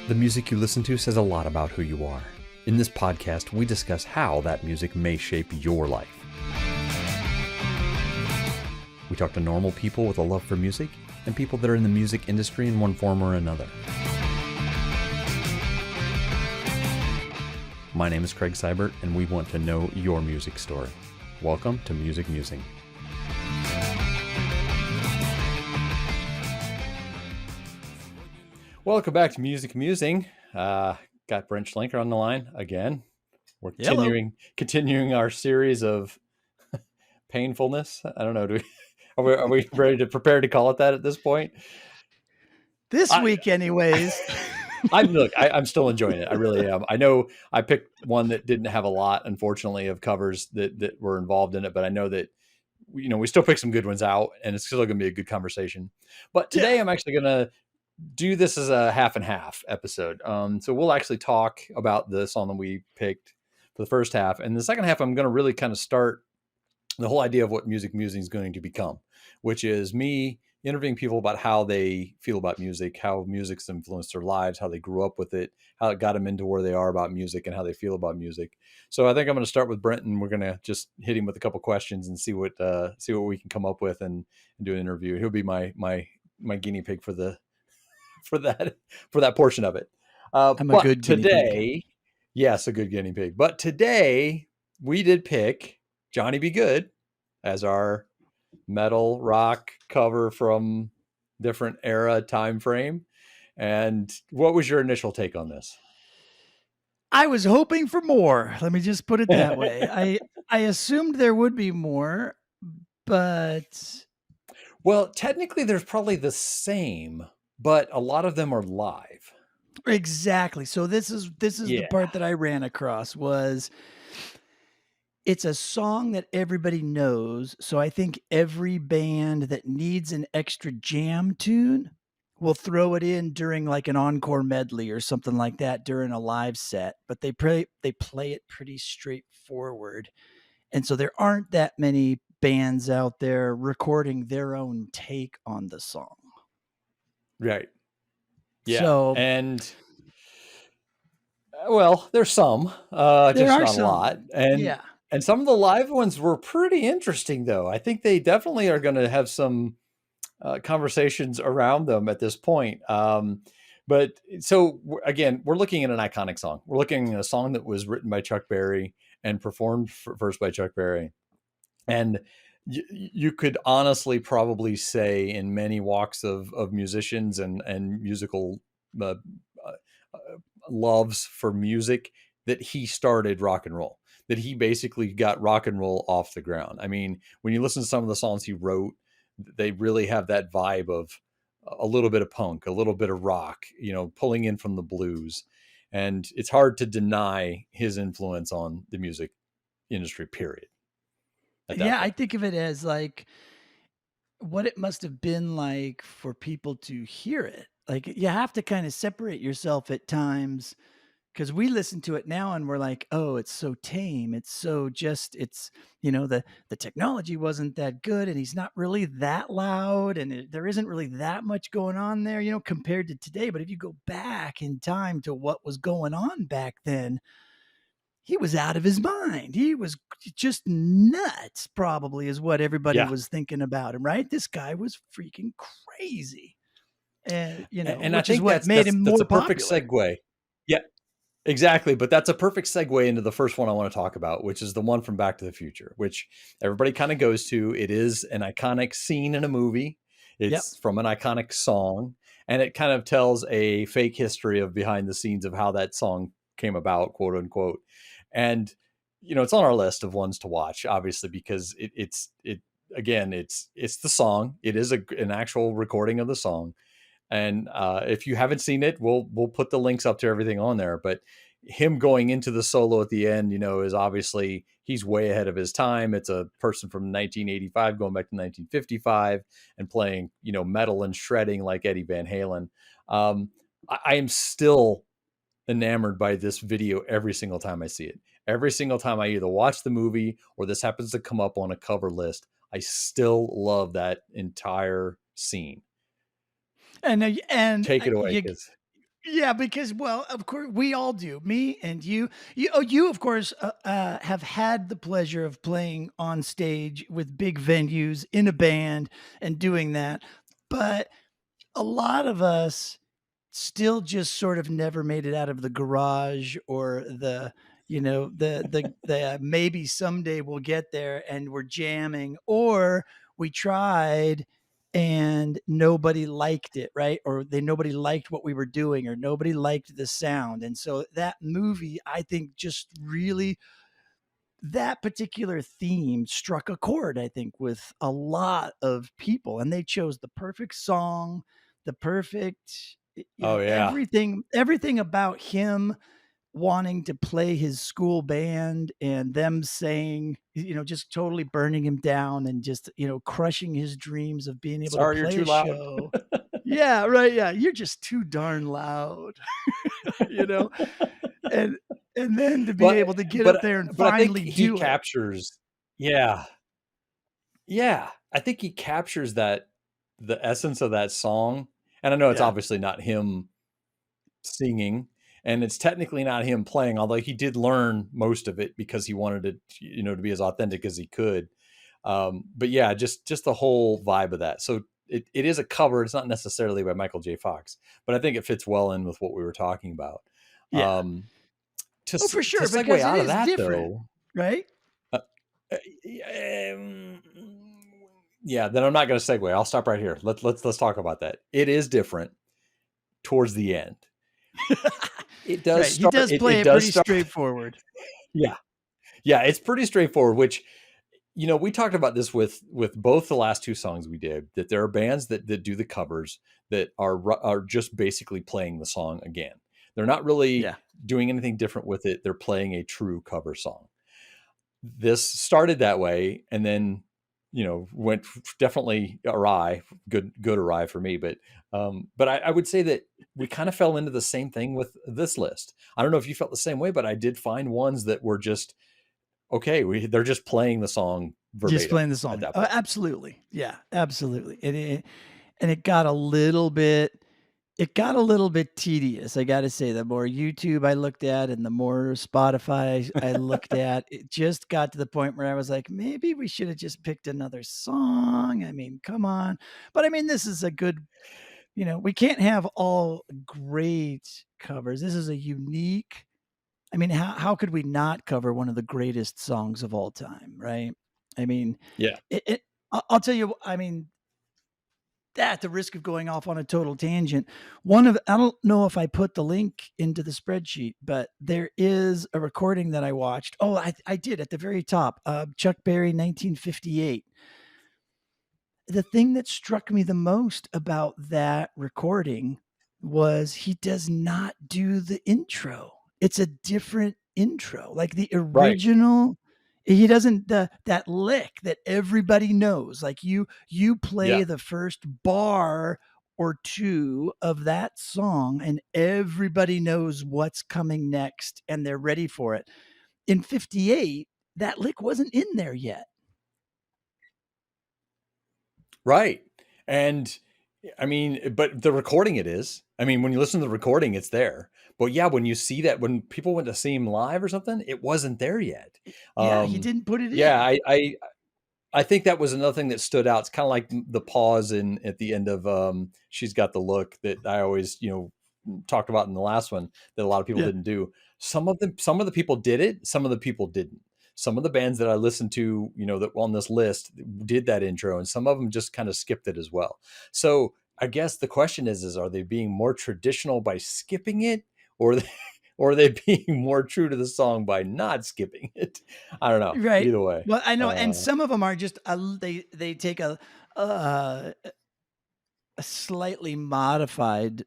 The music you listen to says a lot about who you are. In this podcast, we discuss how that music may shape your life. We talk to normal people with a love for music and people that are in the music industry in one form or another. My name is Craig Seibert, and we want to know your music story. Welcome to Music Musing. Welcome back to Music Musing. Got Brent Schlenker on the line again. We're continuing our series of painfulness. I don't know. Are we ready to prepare to call it that at this point? This week, anyways. I'm still enjoying it. I really am. I know I picked one that didn't have a lot, unfortunately, of covers that were involved in it, but I know that we still pick some good ones out, and it's still going to be a good conversation. But today I'm actually going to do this as a half and half episode. So we'll actually talk about the song that we picked for the first half, and the second half I'm going to really kind of start the whole idea of what Music Musing is going to become, which is me interviewing people about how they feel about music, how music's influenced their lives, how they grew up with it, how it got them into where they are about music, and how they feel about music. So I think I'm going to start with Brent, and we're going to just hit him with a couple questions and see what we can come up with and do an interview. He'll be my guinea pig for that portion of it. I'm a good today, guinea pig. Yes, a good guinea pig. But today we did pick Johnny B. Goode as our metal rock cover from different era time frame. And what was your initial take on this? I was hoping for more. Let me just put it that way. I assumed there would be more, but well, technically there's probably the same, but a lot of them are live. Exactly. So this is the part that I ran across was it's a song that everybody knows. So I think every band that needs an extra jam tune will throw it in during like an encore medley or something like that during a live set, but they play it pretty straightforward. And so there aren't that many bands out there recording their own take on the song. Right. Yeah. So, and well, there's some, just not a lot. And some of the live ones were pretty interesting, though. I think they definitely are going to have some conversations around them at this point. But so again, we're looking at an iconic song. We're looking at a song that was written by Chuck Berry and performed first by Chuck Berry. And you could honestly probably say in many walks of musicians and musical loves for music that he started rock and roll, that he basically got rock and roll off the ground. I mean, when you listen to some of the songs he wrote, they really have that vibe of a little bit of punk, a little bit of rock, pulling in from the blues. And it's hard to deny his influence on the music industry, period. Yeah, I think of it as like what it must have been like for people to hear it. Like you have to kind of separate yourself at times because we listen to it now and we're like, oh, it's so tame. It's so just, it's, the technology wasn't that good and he's not really that loud and there isn't really that much going on there, compared to today. But if you go back in time to what was going on back then, he was out of his mind. He was just nuts, probably, is what everybody was thinking about him, right? This guy was freaking crazy. And, and which I think is what made him more that's a perfect segue. Yeah, exactly. But that's a perfect segue into the first one I want to talk about, which is the one from Back to the Future, which everybody kind of goes to. It is an iconic scene in a movie. It's from an iconic song, and it kind of tells a fake history of behind the scenes of how that song came about, quote unquote. And, it's on our list of ones to watch, obviously, because it's the song. It is an actual recording of the song. And if you haven't seen it, we'll put the links up to everything on there. But him going into the solo at the end, is obviously he's way ahead of his time. It's a person from 1985 going back to 1955 and playing, metal and shredding like Eddie Van Halen. I am still enamored by this video every single time I see it. Every single time I either watch the movie or this happens to come up on a cover list, I still love that entire scene. And take it away. Yeah, because well, of course we all do. Me and you. You of course have had the pleasure of playing on stage with big venues in a band and doing that. But a lot of us still just sort of never made it out of the garage or the maybe someday we'll get there and we're jamming, or we tried and nobody liked it, right? Or nobody liked what we were doing, or nobody liked the sound. And so that movie, I think, just really, that particular theme struck a chord, I think, with a lot of people, and they chose the perfect song, the perfect, Oh yeah. everything about him wanting to play his school band and them saying, just totally burning him down and just, crushing his dreams of being able to Sorry, you're play too a loud. show. Yeah, right. Yeah. You're just too darn loud, you know? And and then to be But able to get up but there and but I think finally he do it. captures. Yeah. Yeah, I think he captures the essence of that song, and I know it's Yeah. obviously not him singing, and it's technically not him playing, although he did learn most of it because he wanted it, to be as authentic as he could. But yeah, just the whole vibe of that. So it is a cover. It's not necessarily by Michael J. Fox, but I think it fits well in with what we were talking about. Yeah. Um, Oh, for to sure, segue because it out of is that different, though, right? uh, um, yeah, then I'm not going to segue. I'll stop right here. Let's talk about that. It is different towards the end. It does Right, he start. does play It it does pretty start. straightforward. Yeah, yeah. It's pretty straightforward. Which we talked about this with both the last two songs we did. That there are bands that do the covers that are just basically playing the song again. They're not really Yeah. doing anything different with it. They're playing a true cover song. This started that way and then went definitely awry, good awry for me, but I would say that we kind of fell into the same thing with this list. I don't know if you felt the same way, but I did find ones that were just okay. They're just playing the song Just verbatim playing the at song. that point. Absolutely. Yeah, absolutely. And it got a little bit tedious, I gotta say. The more YouTube I looked at and the more Spotify I looked at, it just got to the point where I was like, "Maybe we should have just picked another song." I mean, come on. But I mean, this is a good, we can't have all great covers. This is a unique, I mean, how could we not cover one of the greatest songs of all time, right? I mean, Yeah, I'll tell you, I mean, at the risk of going off on a total tangent, I don't know if I put the link into the spreadsheet, but there is a recording that I watched. Oh, I did at the very top. Chuck Berry, 1958. The thing that struck me the most about that recording was he does not do the intro. It's a different intro. Like the right. original, he doesn't that lick that everybody knows. Like you Yeah, play the first bar or two of that song and everybody knows what's coming next and they're ready for it. In 58, that lick wasn't in there yet. right. And I mean, but the recording it is. I mean, when you listen to the recording, it's there. But yeah, when you see that, when people went to see him live or something, it wasn't there yet. Yeah, he Um, didn't put it yeah, in. I think that was another thing that stood out. It's kind of like the pause in at the end of "She's Got the Look" that I always talked about in the last one that a lot of people Yeah. didn't do. Some of the people did it. Some of the people didn't. Some of the bands that I listened to, that on this list did that intro, and some of them just kind of skipped it as well. So I guess the question is are they being more traditional by skipping it, or or are they being more true to the song by not skipping it? I don't know. Right. Either way. Well, I know, and Uh, some of them are just they take uh, a slightly modified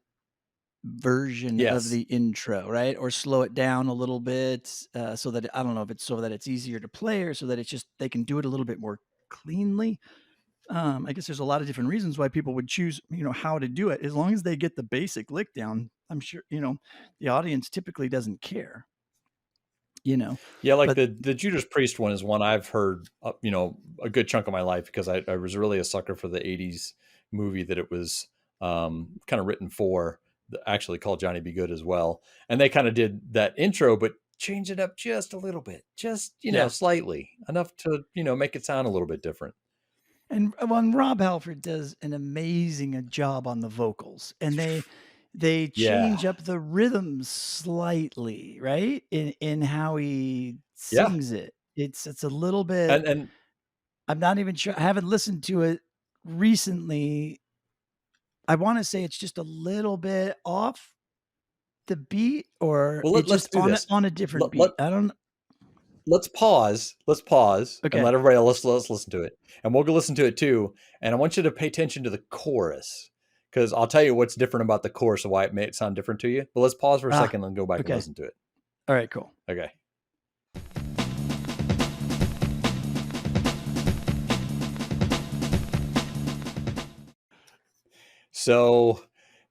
version of yes. the intro, right? Or slow it down a little bit, so that I don't know if it's so that it's easier to play or so that it's just they can do it a little bit more cleanly. I guess there's a lot of different reasons why people would choose, how to do it. As long as they get the basic lick down, I'm sure, the audience typically doesn't care, you know. Yeah, like But the Judas Priest one is one I've heard, a good chunk of my life because I was really a sucker for the '80s movie that it was kind of written for. actually called Johnny Be Good as well. And they kind of did that intro, but change it up just a little bit, just, Yeah. slightly enough to, make it sound a little bit different. And Rob Halford does an amazing job on the vocals, and they Yeah. change up the rhythms slightly, right? In how he Yeah. sings it. It's a little bit. And I'm not even sure. I haven't listened to it recently. I want to say it's just a little bit off the beat, or well, it let's just do this. on a different Let, let, beat. I don't. let's pause. Let's pause and Okay. let everybody else let's listen to it. And we'll go listen to it too. And I want you to pay attention to the chorus, because I'll tell you what's different about the chorus and why it made it sound different to you. But let's pause for a Ah. second and go back and Okay. listen to it. All right. Cool. Okay. So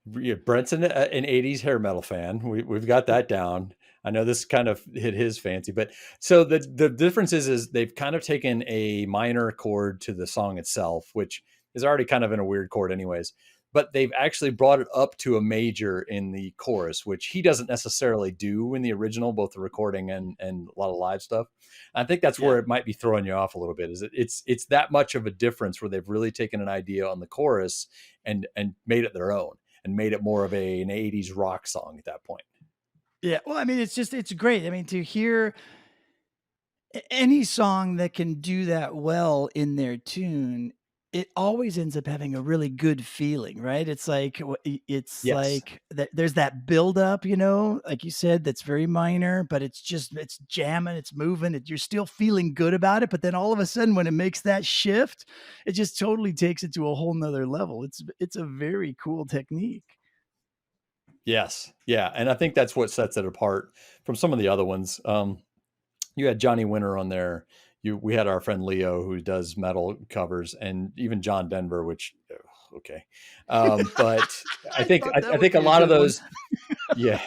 Brent's an 80s hair metal fan. We've got that down. I know this kind of hit his fancy, but so the difference is they've kind of taken a minor chord to the song itself, which is already kind of in a weird chord anyways, but they've actually brought it up to a major in the chorus, which he doesn't necessarily do in the original, both the recording and a lot of live stuff. I think that's Yeah. where it might be throwing you off a little bit. Is it's that much of a difference where they've really taken an idea on the chorus and made it their own and made it more of an 80s rock song at that point. Yeah. Well, I mean, it's great. I mean, to hear any song that can do that well in their tune, it always ends up having a really good feeling, right? It's like it's Yes. like that. There's that build up, like you said, that's very minor, but it's jamming, it's moving. You're still feeling good about it, but then all of a sudden, when it makes that shift, it just totally takes it to a whole nother level. It's a very cool technique. Yes. Yeah. And I think that's what sets it apart from some of the other ones. You had Johnny Winter on there. We had our friend Leo who does metal covers, and even John Denver, which okay. But I I think thought I that would think a be a lot of good one. those, yeah,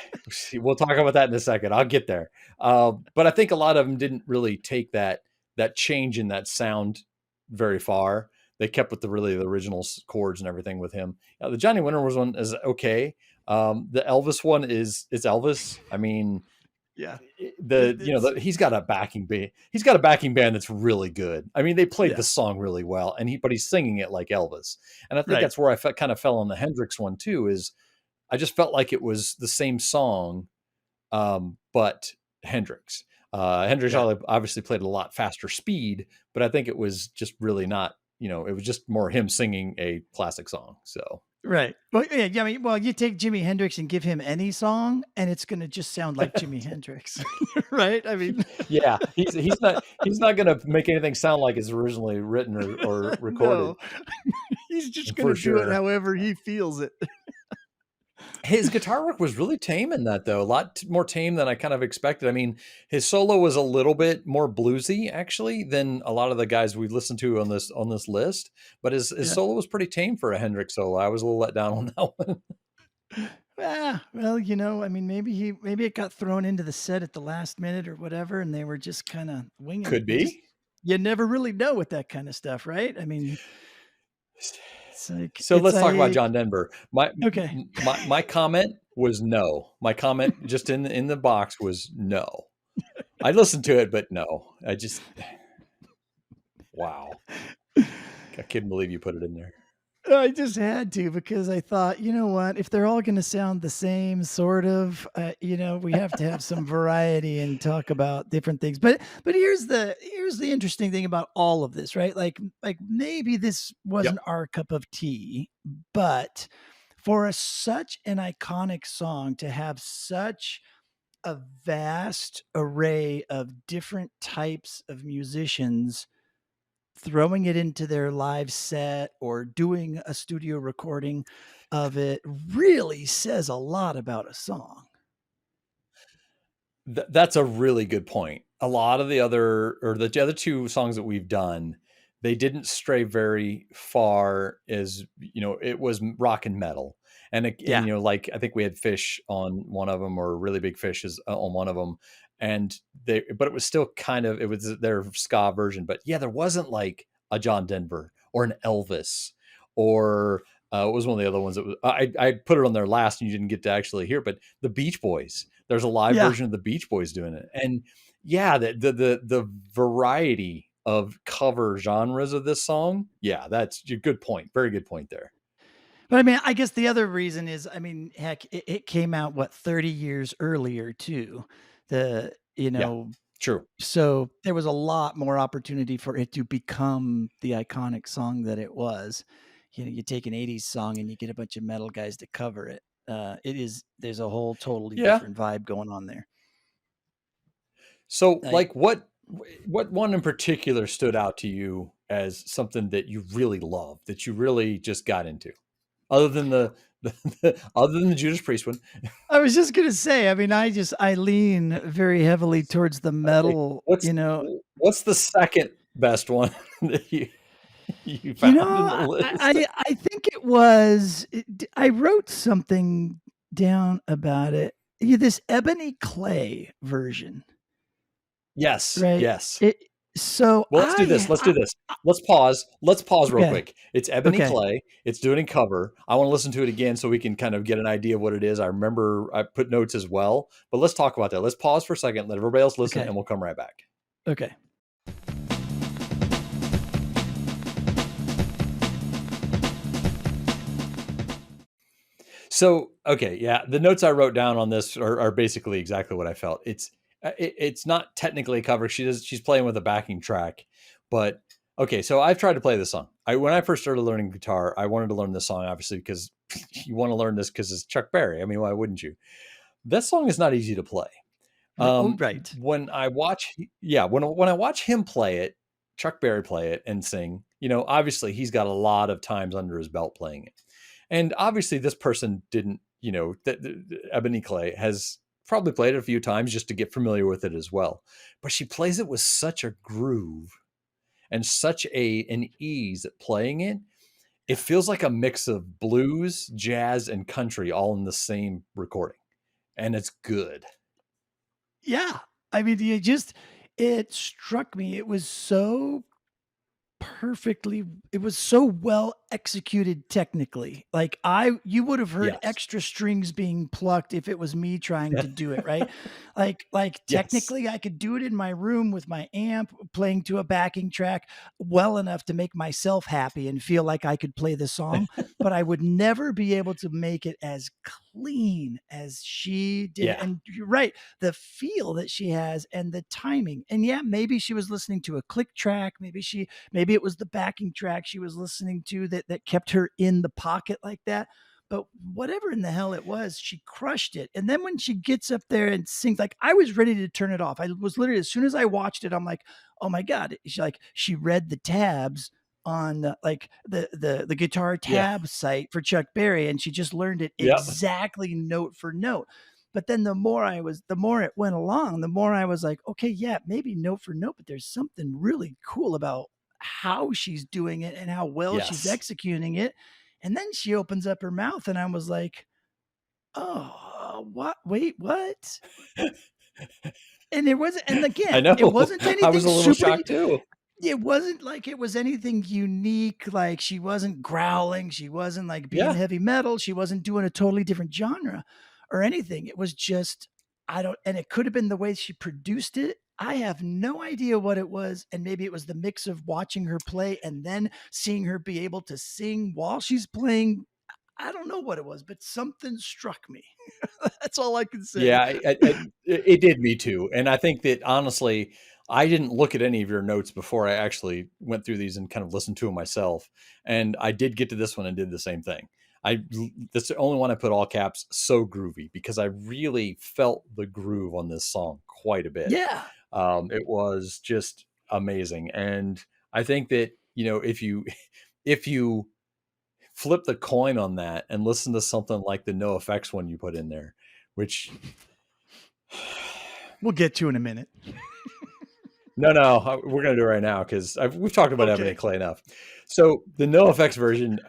we'll talk about that in a second. I'll get there. But I think a lot of them didn't really take that change in that sound very far. They kept with the original chords and everything with him. The Johnny Winter was one is okay. The Elvis one it's Elvis. I mean, Yeah. It's he's got a backing band. He's got a backing band that's really good. I mean, they played yeah, the song really well, but he's singing it like Elvis. And I think right. that's where kind of fell on the Hendrix one too. Is I just felt like it was the same song, but Hendrix. Hendrix Yeah. obviously played a lot faster speed, but I think it was just really not. It was just more him singing a classic song. So Right. Well, yeah, I mean, well, you take Jimi Hendrix and give him any song, and it's gonna just sound like Jimi Hendrix, right? I mean, yeah, he's not going to make anything sound like it's originally written or recorded no, he's just for gonna do it sure. however he feels it. His guitar work was really tame in that, though. A lot more tame than I kind of expected. I mean, his solo was a little bit more bluesy actually than a lot of the guys we listened to on this list. But his Yeah. solo was pretty tame for a Hendrix solo. I was a little let down on that one. Well, I mean, maybe it got thrown into the set at the last minute or whatever, and they were just kind of winging it. Could be. You never really know with that kind of stuff, right? I mean, So it's let's talk about like John Denver. My okay. my comment was no. My comment just in the box was no. I listened to it, but no. Wow. I couldn't believe you put it in there. I just had to because I thought, you know what? If they're all going to sound the same, sort of, we have to have some variety and talk about different things. But here's the interesting thing about all of this, right? Like maybe this Yep. wasn't our cup of tea, but for such an iconic song to have such a vast array of different types of musicians throwing it into their live set or doing a studio recording of it really says a lot about a song. That's a really good point. A lot of the other two songs that we've done, they didn't stray very far as, it was rock and metal. And Yeah. like I think we had Fish on one of them, or Really Big Fish is on one of them. But it was still it was their ska version. But yeah, there wasn't like a John Denver or an Elvis or What was one of the other ones that was I put it on there last and you didn't get to actually hear, but the Beach Boys. There's a live Yeah. version of the Beach Boys doing it, and yeah, the variety of cover genres of this song. Yeah, that's a good point. Very good point there. But I mean, I guess the other reason is, I mean, heck, it came out what 30 years earlier too. The you Yeah, know, true. so there was a lot more opportunity for it to become the iconic song that it was. You know, you take an 80s song and you get a bunch of metal guys to cover it. There's a whole totally Yeah. different vibe going on there. So, Like, like, what one in particular stood out to you as something that you really loved, that you really just got into, other than other than the Judas Priest one? I was just gonna say, I mean, I lean very heavily towards the Okay, metal, what's you know. what's the second best one that you You found in the know, list? I think it was I wrote something down about it. Yeah, this Ebony Clay version, Yes, right? yes. It so Well, let's do this. Let's do this. Let's pause. Let's pause real okay, quick. It's Ebony okay, Clay. It's doing in cover. I want to listen to it again so we can kind of get an idea of what it is. I remember I put notes as well, but let's talk about that. Let's pause for a second, let everybody else listen, okay, and we'll come right back. okay. So, okay, yeah, the notes I wrote down on this are basically exactly what I felt. It's not technically a cover. She's playing with a backing track, but okay. So I've tried to play this song. When I first started learning guitar, I wanted to learn this song obviously because you want to learn this because it's Chuck Berry. I mean, why wouldn't you? That song is not easy to play. Oh, right. When I watch, yeah, when I watch him play it, Chuck Berry play it and sing, obviously he's got a lot of times under his belt playing it. And obviously, this person didn't, Ebony Clay has probably played it a few times just to get familiar with it as well. But she plays it with such a groove and such an ease at playing it. It feels like a mix of blues, jazz, and country all in the same recording. And it's good. Yeah. I mean, it struck me. It was so perfectly, it was so well executed technically. Like you would have heard Yes. extra strings being plucked if it was me trying to do it, right? Like Yes. technically I could do it in my room with my amp playing to a backing track well enough to make myself happy and feel like I could play the song, but I would never be able to make it as clean as she did it. Yeah. And you're right, the feel that she has and the timing. And yeah, maybe she was listening to a click track, maybe it was the backing track she was listening to that kept her in the pocket like that. But whatever in the hell it was, she crushed it. And then when she gets up there and sings, like I was ready to turn it off. I was literally, as soon as I watched it, I'm like, oh my God. She read the tabs on the guitar Yeah. tab site for Chuck Berry, and she just learned it Yep. exactly note for note. But then the more it went along, the more I was like, okay, yeah, maybe note for note, but there's something really cool about how she's doing it and how well she's Yes. executing it. And then she opens up her mouth and I was like, "Oh, what? Wait, what?" And it wasn't, and I again, it know. wasn't I anything was a little super, shocked too. it wasn't like it was anything unique. Like she wasn't growling, she wasn't like being Yeah. heavy metal, she wasn't doing a totally different genre or anything. It was just, I don't, and it could have been the way she produced it. I have no idea what it was. And maybe it was the mix of watching her play and then seeing her be able to sing while she's playing. I don't know what it was, but something struck me. That's all I can say. Yeah, it did me too. And I think that honestly, I didn't look at any of your notes before I actually went through these and kind of listened to them myself. And I did get to this one and did the same thing. That's the only one I put all caps, so groovy, because I really felt the groove on this song quite a bit. Yeah. It was just amazing. And I think that, if you if you flip the coin on that and listen to something like the No Effects one you put in there, which We'll get to in a minute. no, we're gonna do it right now because we've talked about Ebony Okay. Clay enough. So the No Effects version,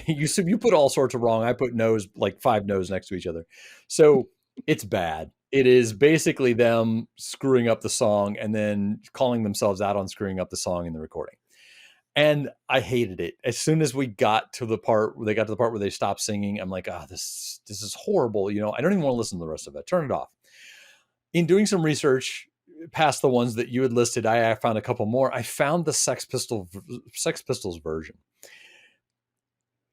you put all sorts of wrong. I put no's, like 5 no's next to each other, so it's bad. It is basically them screwing up the song and then calling themselves out on screwing up the song in the recording. And I hated it. As soon as we got to the part where they stopped singing, I'm like, this is horrible. You know, I don't even want to listen to the rest of it. Turn it off. In doing some research past the ones that you had listed, I found a couple more. I found the Sex Pistols version.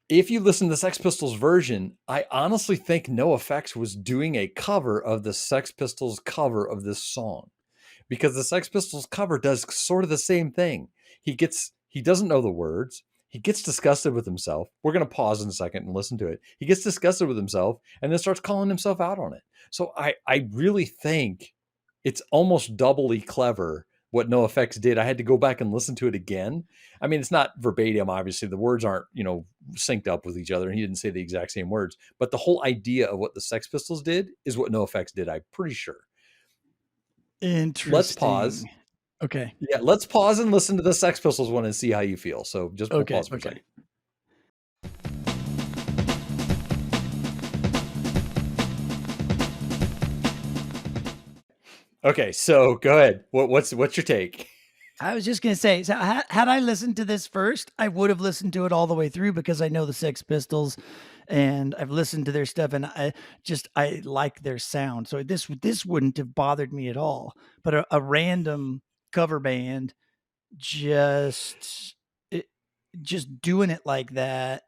If you listen to the Sex Pistols version, I honestly think NoFX was doing a cover of the Sex Pistols cover of this song, because the Sex Pistols cover does sort of the same thing. He doesn't know the words. He gets disgusted with himself. We're going to pause in a second and listen to it. He gets disgusted with himself and then starts calling himself out on it. So I really think it's almost doubly clever what NoFX did. I had to go back and listen to it again. I mean, it's not verbatim, obviously. The words aren't, synced up with each other, and he didn't say the exact same words. But the whole idea of what the Sex Pistols did is what NoFX did, I'm pretty sure. Interesting. Let's pause. Okay. Yeah, let's pause and listen to the Sex Pistols one and see how you feel. So just we'll pause for a second. Okay, so go ahead. What's your take? I was just going to say, so had I listened to this first, I would have listened to it all the way through, because I know the Sex Pistols and I've listened to their stuff, and I like their sound. So this wouldn't have bothered me at all. But a random cover band just doing it like that,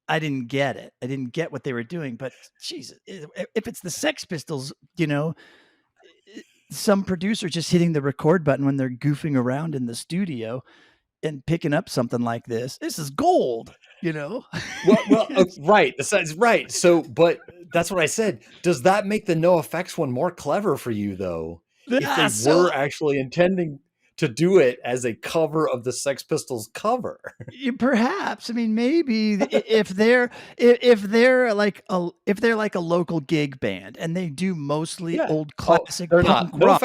I didn't get it. I didn't get what they were doing. But Jesus, if it's the Sex Pistols, some producer just hitting the record button when they're goofing around in the studio and picking up something like this is gold, Well, right. That's right. So, but that's what I said. Does that make the NoFX one more clever for you, though? If they were actually intending to do it as a cover of the Sex Pistols cover. Perhaps. I mean, maybe if they're like a local gig band and they do mostly old classic punk rock.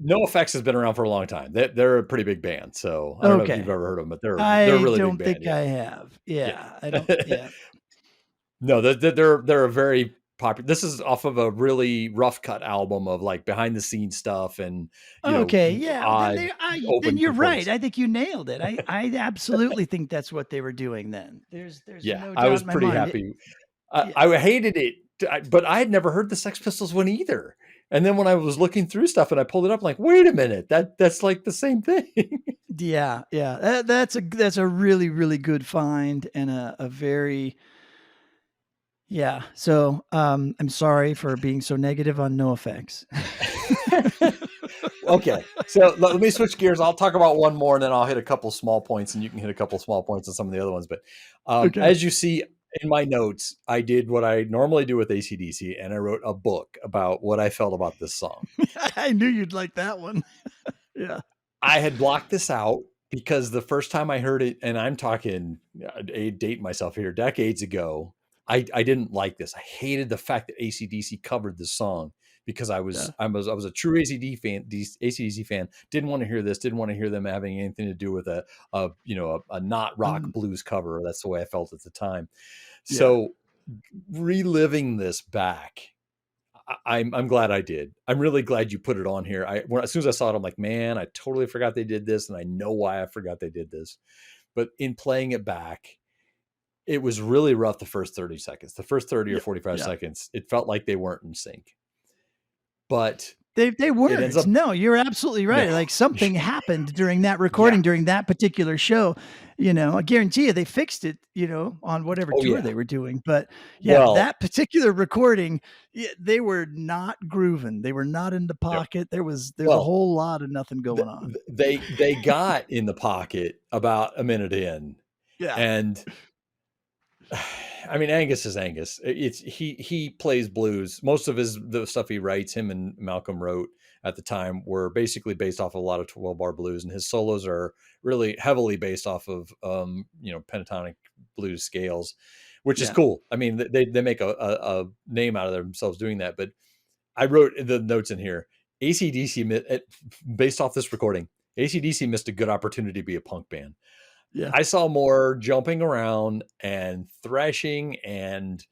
NoFX has been around for a long time. They're a pretty big band. So I don't know if you've ever heard of them, but they're a really big band. I don't think I have. Yeah. I don't. Yeah. No, they're a very popular. This is off of a really rough cut album of like behind the scenes stuff and then you're right. I think you nailed it. I absolutely think that's what they were doing then. There's no doubt. I was pretty happy. I hated it, but I had never heard the Sex Pistols one either. And then when I was looking through stuff and I pulled it up, I'm like, wait a minute, that's like the same thing. Yeah. That's a really, really good find, and a very. Yeah. So I'm sorry for being so negative on NoFX. Okay. So let me switch gears. I'll talk about one more, and then I'll hit a couple small points, and you can hit a couple small points on some of the other ones. But as you see in my notes, I did what I normally do with AC/DC, and I wrote a book about what I felt about this song. I knew you'd like that one. Yeah. I had blocked this out because the first time I heard it, and I'm talking, dating myself here, decades ago, I didn't like this. I hated the fact that AC/DC covered this song, because I was a true AC/DC fan. Didn't want to hear this. Didn't want to hear them having anything to do with a not rock blues cover. That's the way I felt at the time. Yeah. So reliving this back, I'm glad I did. I'm really glad you put it on here. As soon as I saw it, I'm like, man, I totally forgot they did this, and I know why I forgot they did this. But in playing it back, it was really rough the first 30 seconds. The first 30 or 45 seconds, it felt like they weren't in sync. But they weren't. No, you're absolutely right. No. Like something happened during that recording, during that particular show. I guarantee you they fixed it, on whatever tour they were doing. But that particular recording, they were not grooving. They were not in the pocket. There's a whole lot of nothing going on. They got in the pocket about a minute in. Yeah. And I mean, Angus is Angus. He plays blues. Most of the stuff he writes, him and Malcolm wrote at the time, were basically based off of a lot of 12-bar blues, and his solos are really heavily based off of pentatonic blues scales, which is cool. I mean, they make a name out of themselves doing that. But I wrote the notes in here. AC/DC, based off this recording, AC/DC missed a good opportunity to be a punk band. Yeah. I saw more jumping around and thrashing and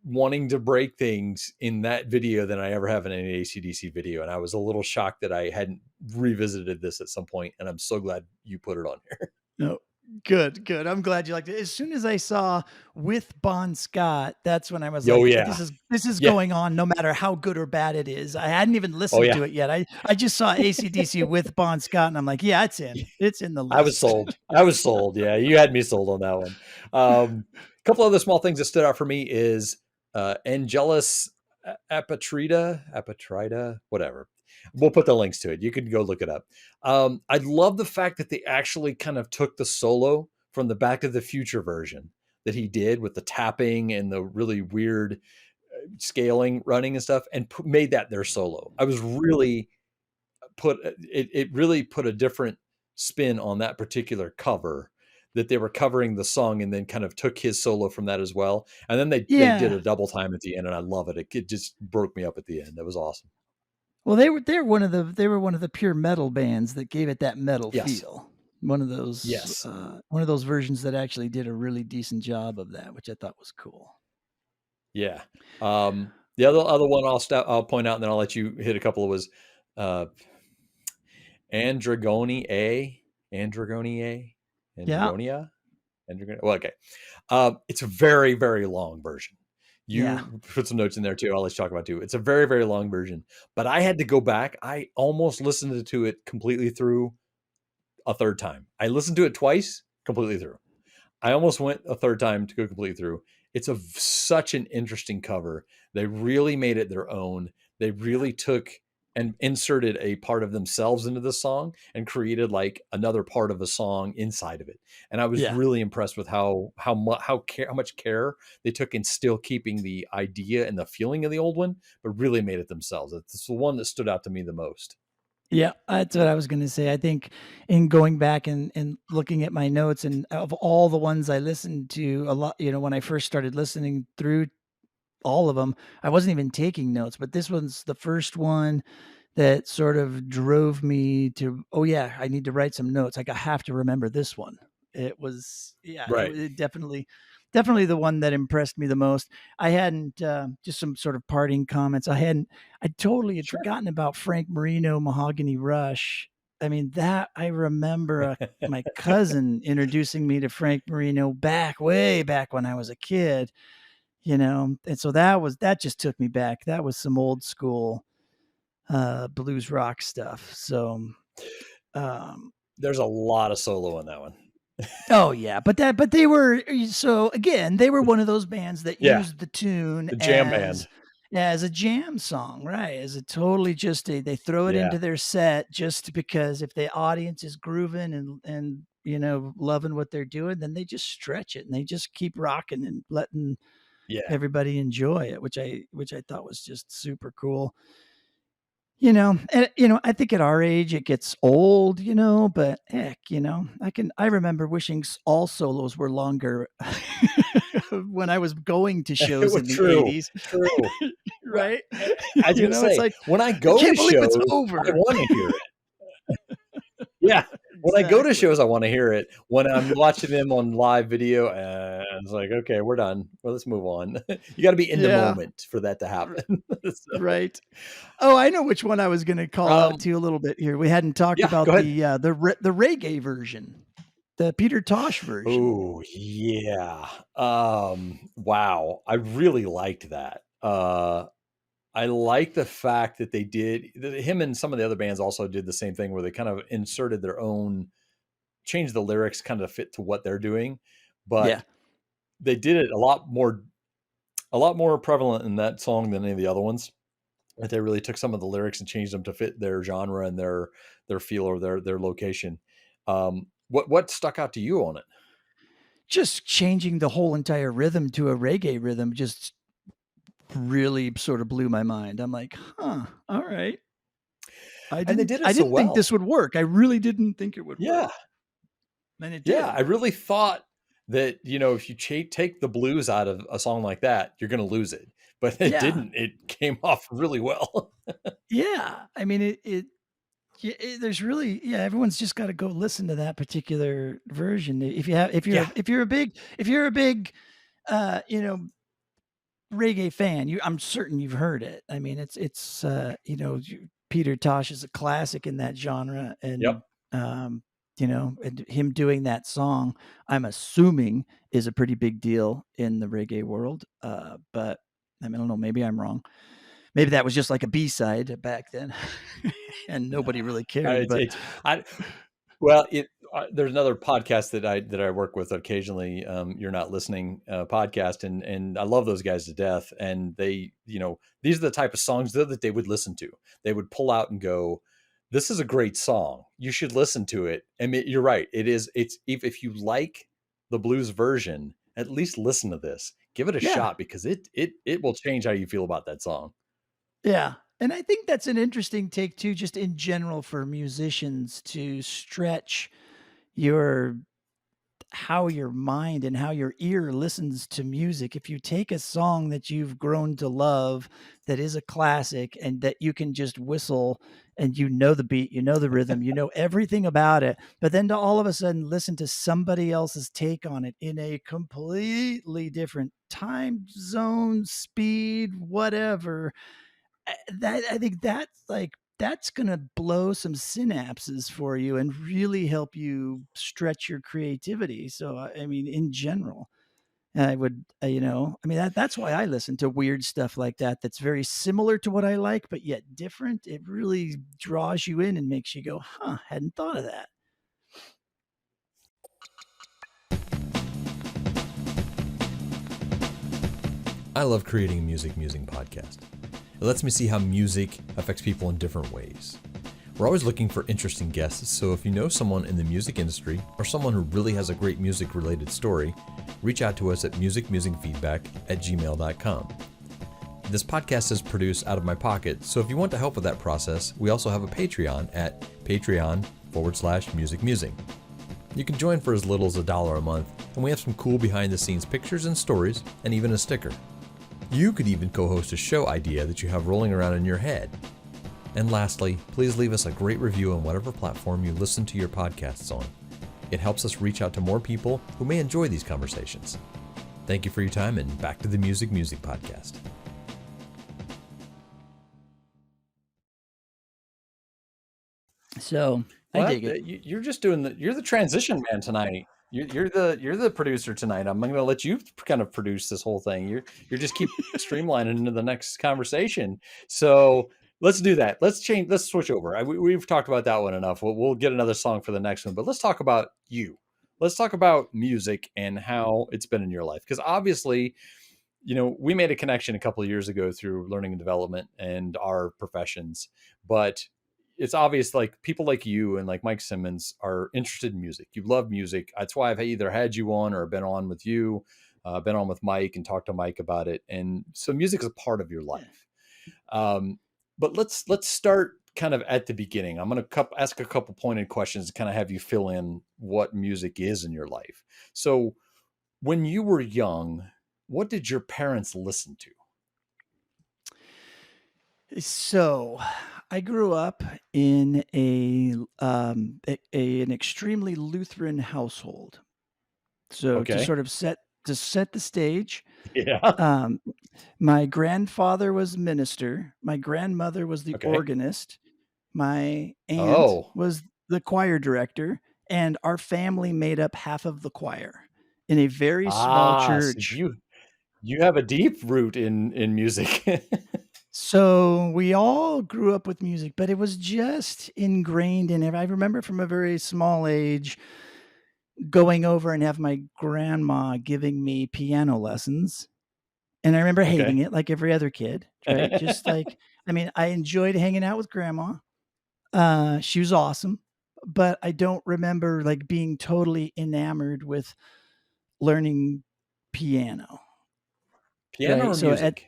wanting to break things in that video than I ever have in any AC/DC video. And I was a little shocked that I hadn't revisited this at some point. And I'm so glad you put it on here. No, good, good. I'm glad you liked it. As soon as I saw with Bon Scott, that's when I was Oh like, yeah, this is yeah. going on no matter how good or bad it is. I hadn't even Oh listened yeah. to it yet. I just saw AC/DC with Bon Scott, and I'm like, "Yeah, it's in. It's in the I was list." sold. I was sold. Yeah, you had me sold on that one. A couple other small things that stood out for me is Angelus Apatrida, whatever. We'll put the links to it. You can go look it up. I love the fact that they actually kind of took the solo from the Back to the Future version that he did with the tapping and the really weird scaling, running and stuff, and made that their solo. I was really it really put a different spin on that particular cover, that they were covering the song and then kind of took his solo from that as well. And then they did Yeah. a double time at the end, and I love it. It just broke me up at the end. That was awesome. Well, they were one of the pure metal bands that gave it that metal Yes. feel. Yes. One of those versions that actually did a really decent job of that, which I thought was cool. Yeah. The other one I'll point out, and then I'll let you hit a couple, was uh Andragoni A. Andragonia. Yeah. Andragonia. Well, okay. It's a very, very long version. Yeah. You put some notes in there too. I'll let you talk about too. It's a very, very long version, but I had to go back. I almost listened to it completely through a third time. I listened to it twice completely through. I almost went a third time to go completely through. It's such an interesting cover. They really made it their own. They really took and inserted a part of themselves into the song and created like another part of a song inside of it. And I was Yeah. really impressed with how much care they took in still keeping the idea and the feeling of the old one, but really made it themselves. It's the one that stood out to me the most. Yeah, that's what I was gonna say. I think in going back and looking at my notes, and of all the ones I listened to a lot, when I first started listening through all of them, I wasn't even taking notes, but this one's the first one that sort of drove me to, "Oh, yeah, I need to write some notes. Like, I have to remember this one." It was yeah, Right. it definitely the one that impressed me the most. I hadn't, just some sort of parting comments. I totally had Sure. forgotten about Frank Marino, Mahogany Rush. I mean, that I remember, my cousin introducing me to Frank Marino way back when I was a kid, and so that just took me back. That was some old school blues rock stuff. So, um, There's a lot of solo in that one. oh yeah, but they were so again, they were one of those bands that Yeah. used the tune The jam band. as a jam song, right? As a totally just they throw it Yeah. into their set just because if the audience is grooving and loving what they're doing, then they just stretch it and they just keep rocking and letting Yeah. everybody enjoy it, which I thought was just super cool. And I think at our age it gets old, but heck, I remember wishing all solos were longer when I was going to It shows was in the true. 80s, True. Well, right? I was gonna It's say, like, when I I go to can't believe it's shows, I over. wanna hear it. Yeah. When I go to Exactly. shows, I wanna hear it. When I'm watching them on live video, it's like, "Okay, we're done. Well, let's move on." You gotta be in the Yeah. moment for that to r- happen. So, Right. Oh, I know which one I was going to call out um, to a little bit here. We hadn't talked yeah, go about ahead. the reggae version, the Peter Tosh version. Oh, yeah. Wow. I really liked that. I like the fact that they did him and some of the other bands also did the same thing where they kind of inserted their own changed the lyrics kind of fit to what they're doing, Yeah. but they did it a lot more prevalent in that song than any of the other ones. That they really took some of the lyrics and changed them to fit their genre and their feel or their location. What stuck out to you on it? Just changing the whole entire rhythm to a reggae rhythm just really sort of blew my mind. I'm like, "Huh, all right. And they did it I so didn't think well. this would work. I really didn't think it would work." Yeah, And it yeah. did. I really thought that if you take the blues out of a song like that, you're going to lose it, but it Yeah. didn't. It came off really well. Yeah. I mean, there's really everyone's just got to go listen to that particular version. If you have Yeah, if you're a big uh, you know, reggae fan, I'm certain you've heard it. I mean, Peter Tosh is a classic in that genre, and yep. and him doing that song, I'm assuming is a pretty big deal in the reggae world. But I mean, I don't know, maybe I'm wrong. Maybe that was just like a B-side back then and No, nobody really cared, but it's I well, there's another podcast that I work with occasionally. You're Not Listening podcast, and I love those guys to death. And they, these are the type of songs that they would listen to. They would pull out and go, "This is a great song. You should listen to it." I mean, you're right. It is. It's if you like the blues version, at least listen to this. Give it a yeah. shot because it will change how you feel about that song. Yeah. And I think that's an interesting take too, just in general for musicians to stretch your how your mind and how your ear listens to music. If you take a song that you've grown to love, that is a classic, and that you can just whistle and you know the beat, you know the rhythm, you know everything about it, but then to all of a sudden listen to somebody else's take on it in a completely different time zone, speed, whatever, I think that's gonna blow some synapses for you and really help you stretch your creativity. So, I mean, in general, I would, I mean, that's why I listen to weird stuff like that. That's very similar to what I like, but yet different. It really draws you in and makes you go, "Huh, hadn't thought of that." I love creating a music musing podcast. It lets me see how music affects people in different ways. We're always looking for interesting guests, so if you know someone in the music industry or someone who really has a great music related story, reach out to us at musicmusingfeedback@gmail.com. This podcast is produced out of my pocket, so if you want to help with that process, we also have a Patreon at patreon.com/musicmusing. You can join for as little as $1 a month, and we have some cool behind the scenes pictures and stories, and even a sticker. You could even co-host a show idea that you have rolling around in your head. And lastly, please leave us a great review on whatever platform you listen to your podcasts on. It helps us reach out to more people who may enjoy these conversations. Thank you for your time, and back to the Music Musing podcast. So I Well, dig it. you're just doing you're the transition man tonight. You're the producer tonight. I'm going to let you kind of produce this whole thing. You're just keep streamlining into the next conversation. So let's do that. Let's change. Let's switch over. We've talked about that one enough. We'll get another song for the next one. But let's talk about you. Let's talk about music and how it's been in your life. Because obviously, we made a connection a couple of years ago through learning and development and our professions, but it's obvious like people like you and like Mike Simmons are interested in music. You love music. That's why I've either had you on or been on with you, been on with Mike and talked to Mike about it. And so music is a part of your Yeah. life. Um, but let's start kind of at the beginning. I'm going to ask a couple pointed questions to kind of have you fill in what music is in your life. So when you were young, what did your parents listen to? So, I grew up in an extremely Lutheran household. So to Okay. sort of set the stage, Yeah. um, my grandfather was minister, my grandmother was the Okay. organist, my aunt Oh. was the choir director, and our family made up half of the choir in a very small So church. you have a deep root in music. So we all grew up with music, but it was just ingrained in I remember from a very small age going over and have my grandma giving me piano lessons. And I remember hating Okay. it like every other kid, right? Just like, I mean, I enjoyed hanging out with grandma. She was awesome, but I don't remember like being totally enamored with learning piano, Piano right? or So music?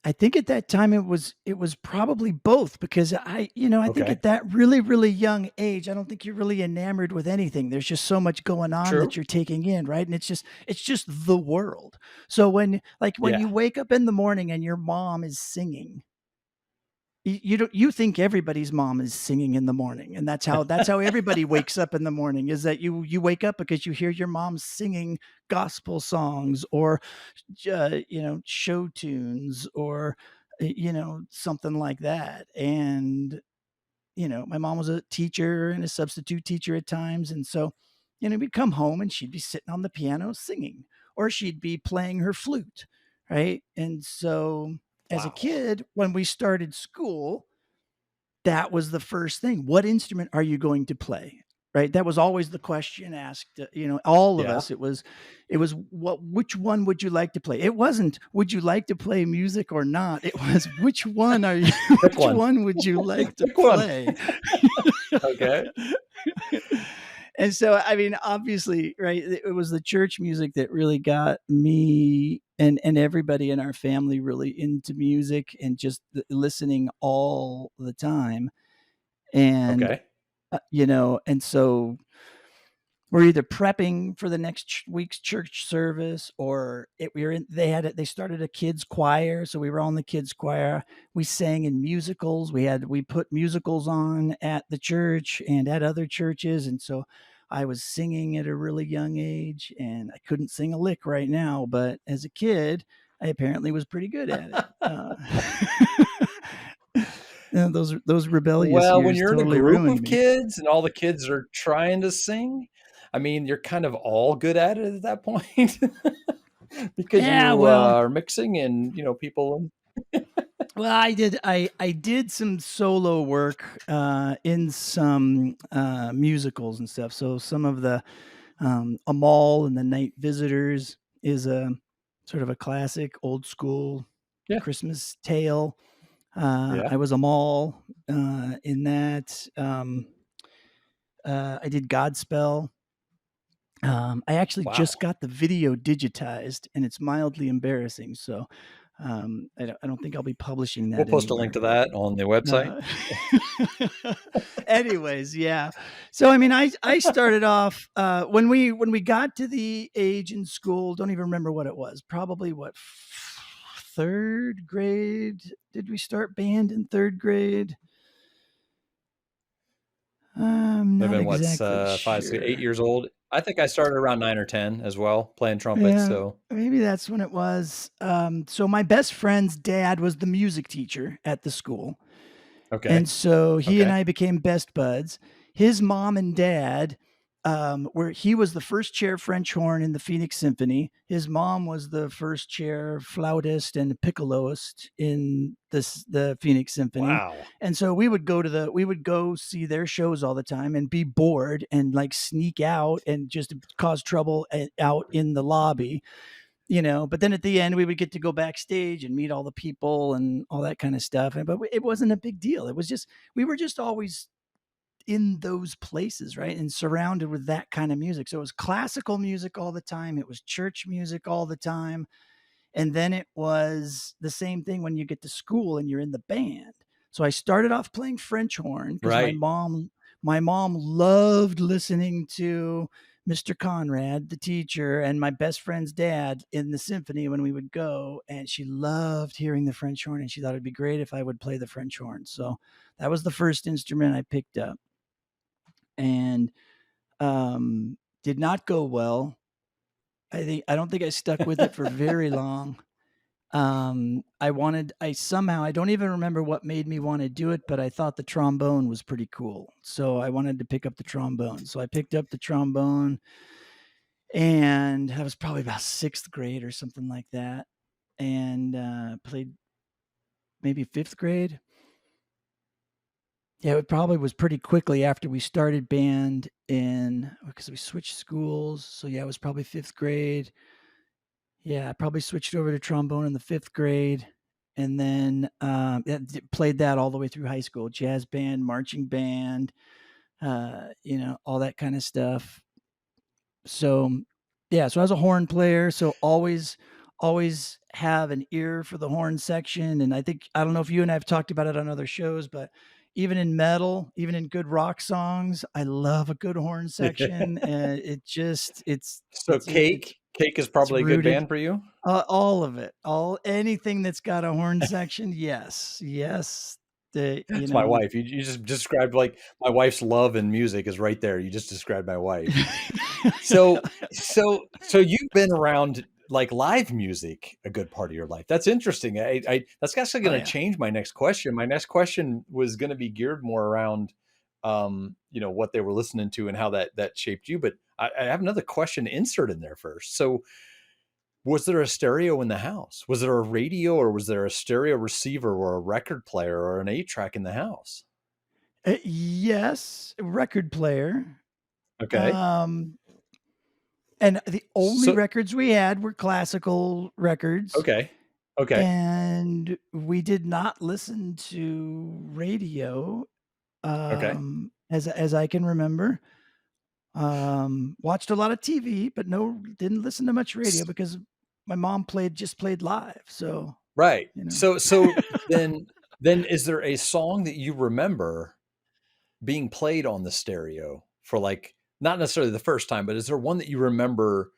I think at that time it was probably both because I think Okay. at that really, really young age, I don't think you're really enamored with anything. There's just so much going on that True. you're taking in, right? And it's just the world. So when Yeah. you wake up in the morning and your mom is singing, you don't you think everybody's mom is singing in the morning, and that's how everybody wakes up in the morning, is that you wake up because you hear your mom singing gospel songs or show tunes or something like that. And my mom was a teacher and a substitute teacher at times. And so, we'd come home and she'd be sitting on the piano singing, or she'd be playing her flute. Right. And so as a Wow. kid, when we started school, that was the first thing. What instrument are you going to play? Right? That was always the question asked, all of Yeah. us. It was which one would you like to play? It wasn't would you like to play music or not? It was which one are you Pick which one. one would you like to Pick one. play? Okay. And so, I mean, obviously, right, it was the church music that really got me and everybody in our family really into music and just listening all the time. And Okay. and so we're either prepping for the next week's church service, or we were in. They started a kids choir, so we were on the kids choir. We sang in musicals. We put musicals on at the church and at other churches, and so I was singing at a really young age, and I couldn't sing a lick right now, but as a kid, I apparently was pretty good at it. Those rebellious Well, when years you're in a totally group ruined of me. kids and all the kids are trying to sing, I mean, you're kind of all good at it at that point because Yeah, you well, are mixing and, people. I did some solo work in some musicals and stuff. So some of the Amal and the Night Visitors is a sort of a classic old school Yeah. Christmas tale. Yeah. I was Amal in that. I did Godspell. I actually just Wow. got the video digitized, and it's mildly embarrassing. So I don't think I'll be publishing We'll that post a link anywhere. to But that on the website. uh, anyways, yeah. So I mean, I started off when we got to the age in school. Don't even remember what it was. Probably what third grade did we start band in third grade? I'm I've not been what's exactly 5, 6, 8 sure. years old. I think I started around 9 or 10 as well, playing trumpet. Yeah, So maybe that's when it was. So my best friend's dad was the music teacher at the school. okay. And so he and Okay. I became best buds. His mom and dad, where he was the first chair French horn in the Phoenix Symphony. His mom was the first chair flautist and piccoloist in the Phoenix Symphony. Wow. And so we would go see their shows all the time and be bored and like sneak out and just cause trouble out in the lobby. But then at the end we would get to go backstage and meet all the people and all that kind of stuff. But it wasn't a big deal. It was just, we were just always in those places, right? And surrounded with that kind of music. So it was classical music all the time. It was church music all the time. And then it was the same thing when you get to school and you're in the band. So I started off playing French horn because my Right. mom loved listening to Mr. Conrad, the teacher, and my best friend's dad in the symphony when we would go. And she loved hearing the French horn, and she thought it'd be great if I would play the French horn. So that was the first instrument I picked up, and did not go well. I don't think I stuck with it for very long. I don't even remember what made me want to do it, but I thought the trombone was pretty cool. So I wanted to pick up the trombone. So I picked up the trombone, and I was probably about sixth grade or something like that. And played maybe fifth grade. Yeah, it probably was pretty quickly after we started band because we switched schools. So yeah, it was probably fifth grade. Yeah, I probably switched over to trombone in the fifth grade, and then played that all the way through high school. Jazz band, marching band, all that kind of stuff. So yeah, so I was a horn player, so always have an ear for the horn section. And I don't know if you and I have talked about it on other shows, but even in metal, even in good rock songs, I love a good horn section. And So Cake is it's probably a good rooted. band for you. All of it, anything that's got a horn section, yes, the It's my wife. You just described like my wife's love in music is right there. You just described my wife. So you've been around like live music a good part of your life? That's interesting. That's actually Oh going to yeah. change my next question. My next question was going to be geared more around, what they were listening to and how that shaped you. But I have another question insert in there first. So, was there a stereo in the house? Was there a radio, or was there a stereo receiver or a record player or an 8-track in the house? Yes, record player. Okay. Um, and the only So, records we had were classical records, okay. Okay. and we did not listen to radio, Okay. as I can remember. Watched a lot of TV, but no, didn't listen to much radio because my mom just played live. So, Right. you know. So then is there a song that you remember being played on the stereo for, like, not necessarily the first time, but is there one that you remember?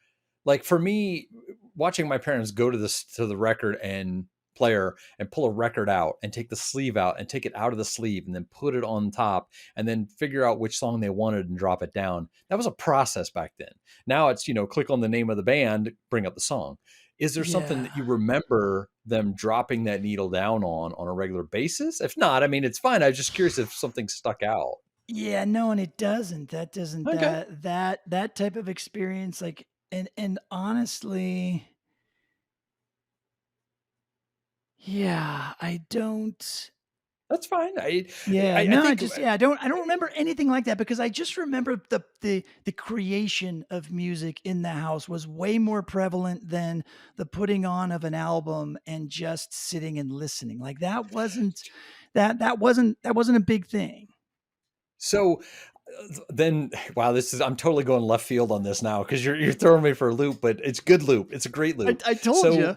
Like for me, watching my parents go to the record and player and pull a record out and take the sleeve out and take it out of the sleeve and then put it on top and then figure out which song they wanted and drop it down. That was a process back then. Now it's, click on the name of the band, bring up the song. Is there something Yeah. that you remember them dropping that needle down on a regular basis? If not, I mean, it's fine. I was just curious if something stuck out. Yeah, no, and it doesn't. That doesn't Okay. that type of experience, like, and honestly, yeah, I don't. That's fine. Yeah, I no, think I don't remember anything like that because I just remember the creation of music in the house was way more prevalent than the putting on of an album and just sitting and listening. Like that wasn't a big thing. so. Then, wow, I'm totally going left field on this now because you're throwing me for a loop, but it's good loop. It's a great loop. I told So you.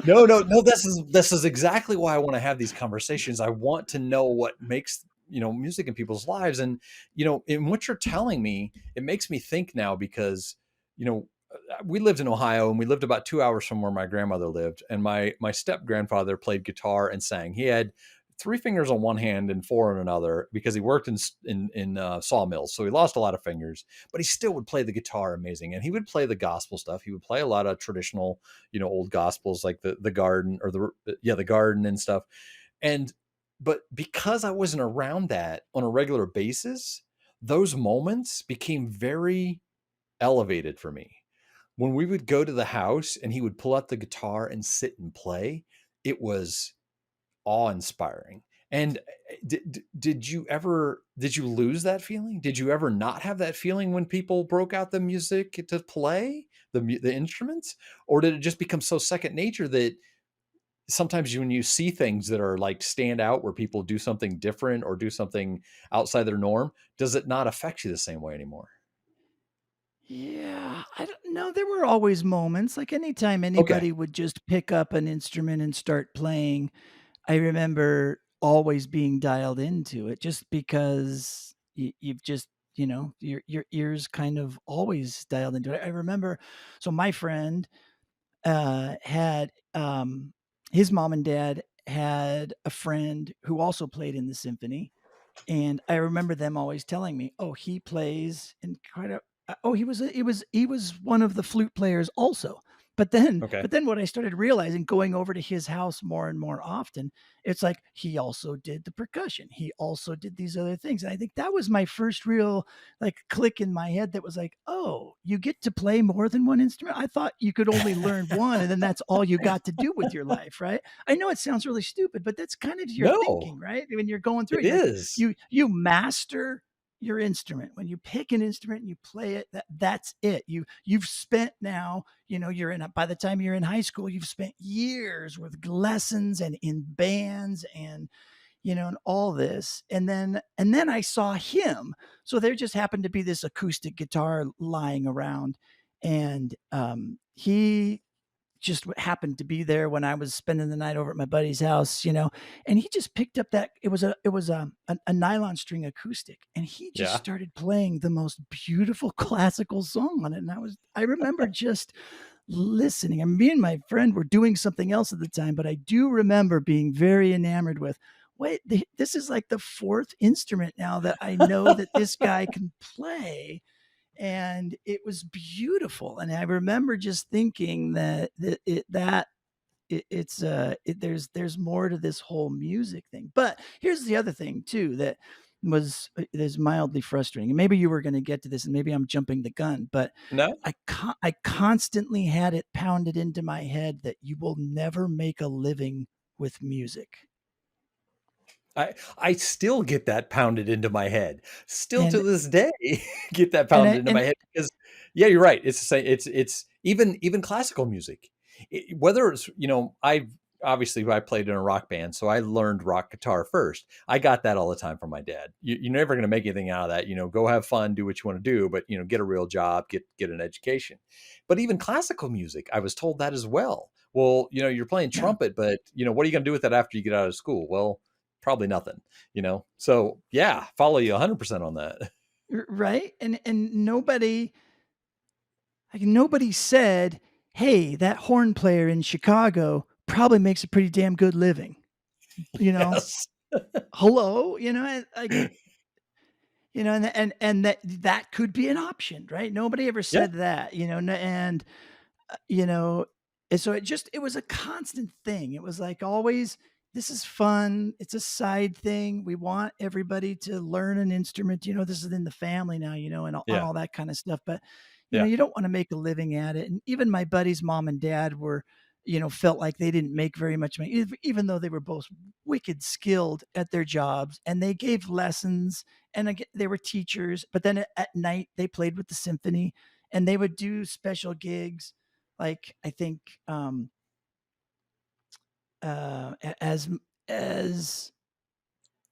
no, no, no. This is exactly why I want to have these conversations. I want to know what makes music in people's lives, and in what you're telling me, it makes me think now because we lived in Ohio and we lived about 2 hours from where my grandmother lived, and my step grandfather played guitar and sang. He had three fingers on one hand and four on another because he worked in sawmills, so he lost a lot of fingers, but he still would play the guitar amazing, and he would play the gospel stuff. He would play a lot of traditional, old gospels like the garden or the garden and stuff. And but because I wasn't around that on a regular basis, those moments became very elevated for me. When we would go to the house and he would pull out the guitar and sit and play, it was awe-inspiring. And did you lose that feeling? Did you ever not have that feeling when people broke out the music to play the instruments, or did it just become so second nature that sometimes when you see things that are like stand out where people do something different or do something outside their norm, does it not affect you the same way anymore? Yeah, I don't know. There were always moments, like anytime Okay. anybody would just pick up an instrument and start playing, I remember always being dialed into it just because you've just, your ears kind of always dialed into it. I remember, so my friend had his mom and dad had a friend who also played in the symphony, and I remember them always telling me, "Oh, he plays in quite a oh, he was one of the flute players also." Okay. But then what I started realizing going over to his house more and more often, it's like he also did the percussion. He also did these other things. And I think that was my first real like click in my head that was like, "Oh, you get to play more than one instrument? I thought you could only learn one and then that's all you got to do with your life, right?" I know it sounds really stupid, but that's kind of your No, thinking, right? When you're going through it it, you're like, is. you master your instrument. When you pick an instrument and you play it, that's it. You've spent now, you're by the time you're in high school, you've spent years with lessons and in bands and and all this. And then I saw him. So there just happened to be this acoustic guitar lying around, and he just happened to be there when I was spending the night over at my buddy's house, and he just picked up that it was a nylon string acoustic, and he just Yeah. started playing the most beautiful classical song on it. And I remember just listening. And me and my friend were doing something else at the time, but I do remember being very enamored with, wait, this is like the fourth instrument now that I know that this guy can play. and it was beautiful. And I remember just thinking that there's more to this whole music thing. But here's the other thing too that was is mildly frustrating. And maybe you were going to get to this, and maybe I'm jumping the gun, but No, I constantly had it pounded into my head that you will never make a living with music. I still get that pounded into my head. Still to And this day, get that and pounded I, into my and head because yeah, you're right. It's the same. It's even classical music. Whether it's I obviously I played in a rock band, so I learned rock guitar first. I got that all the time from my dad. You're never going to make anything out of that. Go have fun, do what you want to do, but get a real job, get an education. But even classical music, I was told that as well. Well, you're playing yeah, trumpet, but what are you going to do with that after you get out of school? Well, probably nothing, So yeah, follow you 100% on that. right. And nobody said, "Hey, that horn player in Chicago probably makes a pretty damn good living." You know, Yes. hello, like and that could be an option, right? Nobody ever Yeah. said that, and you know, and so it was a constant thing. It was like always, this is fun. It's a side thing. We want everybody to learn an instrument. This is in the family now, and Yeah. all that kind of stuff. But Yeah. you don't want to make a living at it. And even my buddy's mom and dad were, felt like they didn't make very much money, even though they were both wicked skilled at their jobs, and they gave lessons, and again, they were teachers. But then at night they played with the symphony, and they would do special gigs like I think as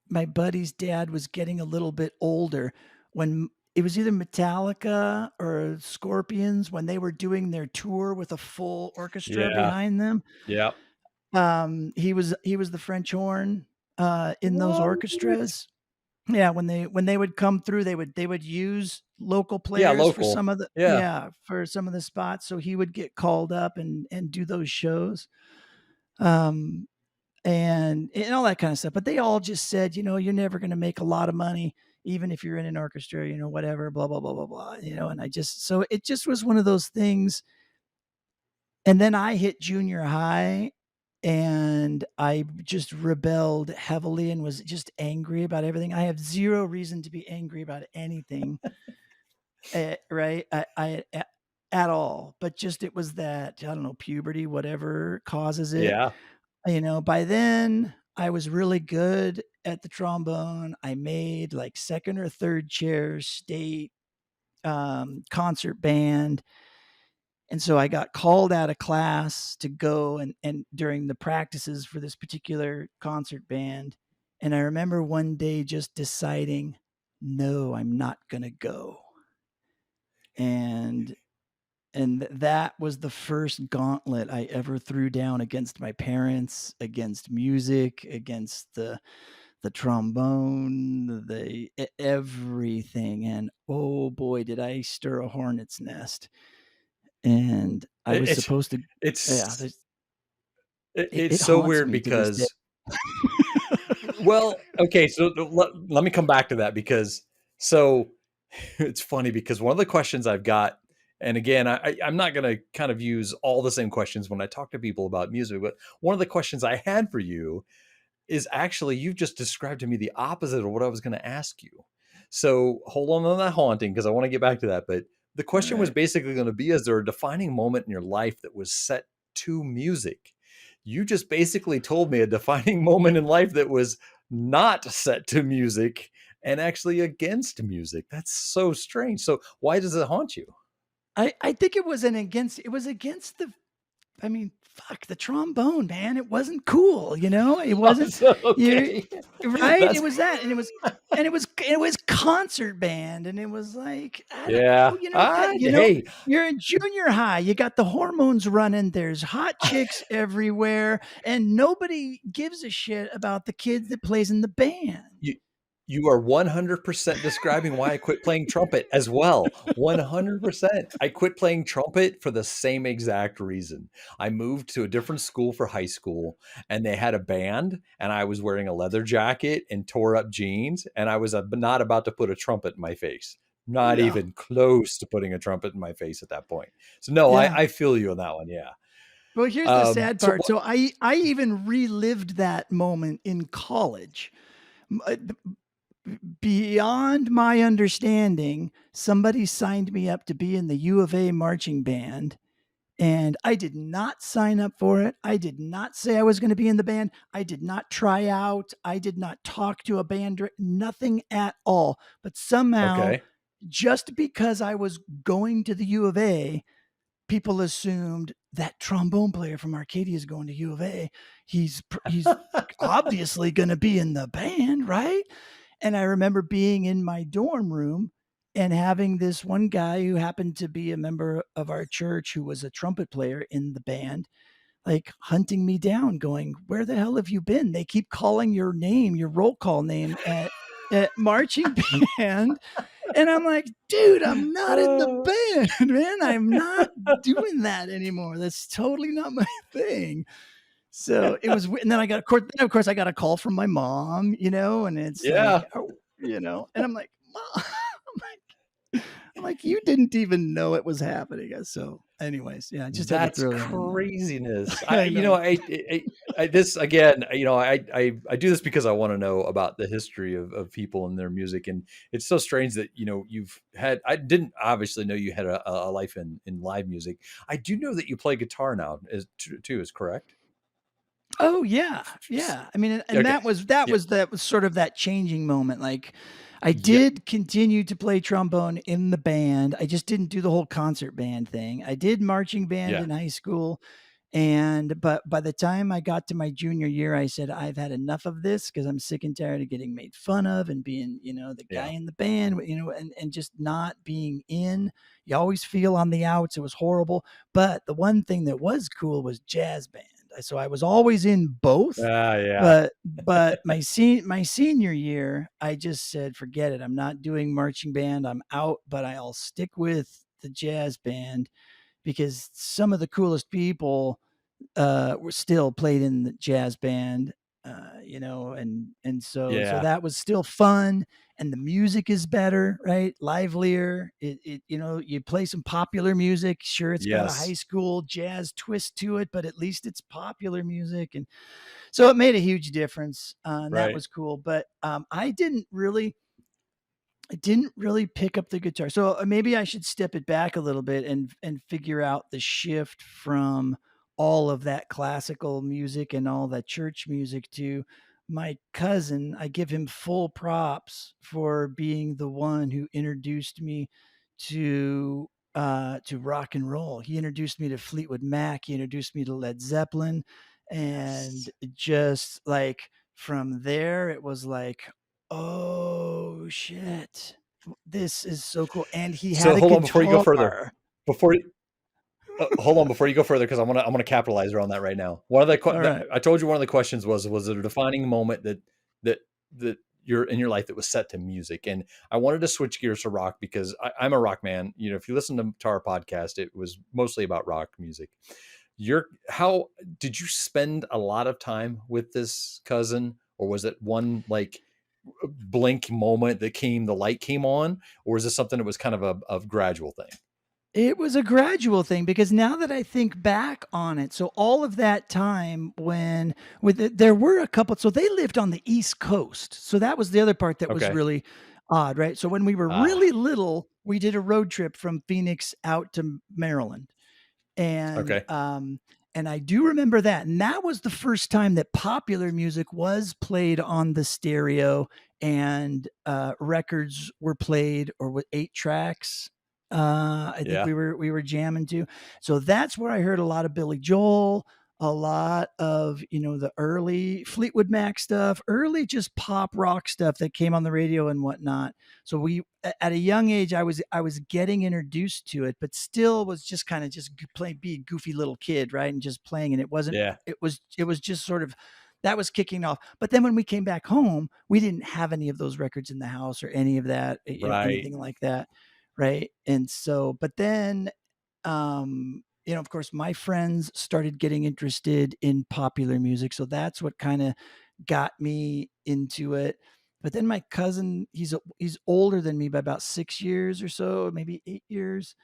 my buddy's dad was getting a little bit older, when it was either Metallica or Scorpions, when they were doing their tour with a full orchestra Yeah. behind them, Yeah. he was the French horn in those What? orchestras. Yeah, when they would come through, they would use local Yeah, players for local. some of the Yeah. yeah, for some of the spots, so he would get called up and do those shows. Um, and all that kind of stuff. But they all just said, you're never going to make a lot of money, even if you're in an orchestra, whatever, blah, blah, blah, blah, blah, and so it just was one of those things. And then I hit junior high and I just rebelled heavily and was just angry about everything. I have zero reason to be angry about anything, right? At all, but just it was that, I don't know, puberty, whatever causes it. Yeah. By then I was really good at the trombone. I made like second or third chair state concert band. And so I got called out of class to go and during the practices for this particular concert band. And I remember one day just deciding, no, I'm not going to go. And that was the first gauntlet I ever threw down against my parents, against music, against the trombone, everything. And oh boy, did I stir a hornet's nest. And I was It's supposed to, yeah, it's it it's so haunts weird me to this day. because well, okay, so let me come back to that because so it's funny because one of the questions I've got, and again, I'm not going to kind of use all the same questions when I talk to people about music, but one of the questions I had for you is actually you've just described to me the opposite of what I was going to ask you. So hold on that haunting because I want to get back to that. But the All question was right. basically going to be: is there a defining moment in your life that was set to music? You just basically told me a defining moment in life that was not set to music and actually against music. That's so strange. So why does it haunt you? I think it was against the, I mean, fuck the trombone, man. It wasn't cool, It wasn't you Okay, right? that's It was that, and it was concert band, and it was like, I don't yeah. know, Hey, you're in junior high, you got the hormones running, there's hot chicks everywhere, and nobody gives a shit about the kid that plays in the band. you you are 100% describing why I quit playing trumpet as well. 100%. I quit playing trumpet for the same exact reason. I moved to a different school for high school and they had a band and I was wearing a leather jacket and tore up jeans and I was not about to put a trumpet in my face. not Yeah. even close to putting a trumpet in my face at that point. So no, Yeah. I feel you on that one. Yeah. Well, here's the sad So part. So I even relived that moment in college. Beyond my understanding, somebody signed me up to be in the U of A marching band, and I did not sign up for it. I did not say I was going to be in the band. I did not try out. I did not talk to a band, nothing at all. But somehow, okay. just because I was going to the U of A, people assumed that trombone player from Arcadia is going to U of A. He's obviously going to be in the band, right? And I remember being in my dorm room and having this one guy who happened to be a member of our church who was a trumpet player in the band, like hunting me down, going, "Where the hell have you been? They keep calling your name, your roll call name at marching band." And I'm like, "Dude, I'm not in the Oh. band, man. I'm not doing that anymore. That's totally not my thing." So it was, and then I got, of course, I got a call from my mom, and it's like, Yeah. oh, and I'm like, Mom, I'm like, you didn't even know it was happening. So, anyways, yeah, I just had to That's throw that in there. craziness. I know. This again, I do this because I want to know about the history of people and their music, and it's so strange that you've had. I didn't obviously know you had a life in live music. I do know that you play guitar now, too. Is correct? Oh yeah, yeah. I mean, and Okay. Yeah. that was sort of that changing moment. Like, I Yep. did continue to play trombone in the band. I just didn't do the whole concert band thing. I did marching band Yeah. in high school, and but by the time I got to my junior year, I said I've had enough of this because I'm sick and tired of getting made fun of and being, the guy Yeah. in the band, and just not being in. You always feel on the outs. It was horrible. But the one thing that was cool was jazz band. So I was always in both. Ah, yeah. But my senior year, I just said, forget it. I'm not doing marching band. I'm out, but I'll stick with the jazz band because some of the coolest people were still played in the jazz band, and so Yeah. that was still fun, and the music is better, right? Livelier. You play some popular music. Sure, it's got a high Yes. school jazz twist to it, but at least it's popular music, and so it made a huge difference, and that Right. was cool. But I didn't really pick up the guitar. So maybe I should step it back a little bit and figure out the shift from all of that classical music and all that church music to my cousin. I give him full props for being the one who introduced me to rock and roll. He introduced me to Fleetwood Mac. He introduced me to Led Zeppelin, and Yes. just like from there, it was like, oh shit. This is so cool. And he had So a hold on before you go further. guitar. Before hold on before you go further, because I'm gonna capitalize on that right now. One of All right. I told you one of the questions was it a defining moment that that you're in your life that was set to music, and I wanted to switch gears to rock because I'm a rock man. If you listen to our podcast, it was mostly about rock music. How did you spend a lot of time with this cousin, or was it one like blink moment that the light came on, or is this something that was kind of a gradual thing? It was a gradual thing because now that I think back on it, so all of that time there were a couple, so they lived on the East Coast. So that was the other part that was Okay. really odd, right? So when we were really Ah. little, we did a road trip from Phoenix out to Maryland. And Okay. um and I do remember that. And that was the first time that popular music was played on the stereo, and records were played, or with 8 tracks. I think Yeah. we were jamming to. So that's where I heard a lot of Billy Joel, a lot of, the early Fleetwood Mac stuff, early just pop rock stuff that came on the radio and whatnot. So at a young age, I was getting introduced to it, but still was just kind of just playing, be a goofy little kid, right? And just playing, and Yeah. it was just sort of, that was kicking off. But then when we came back home, we didn't have any of those records in the house or any of that, Right. anything like that, right? And so, but then, of course, my friends started getting interested in popular music, so that's what kind of got me into it. But then my cousin, he's older than me by about 6 years or so, maybe 8 years,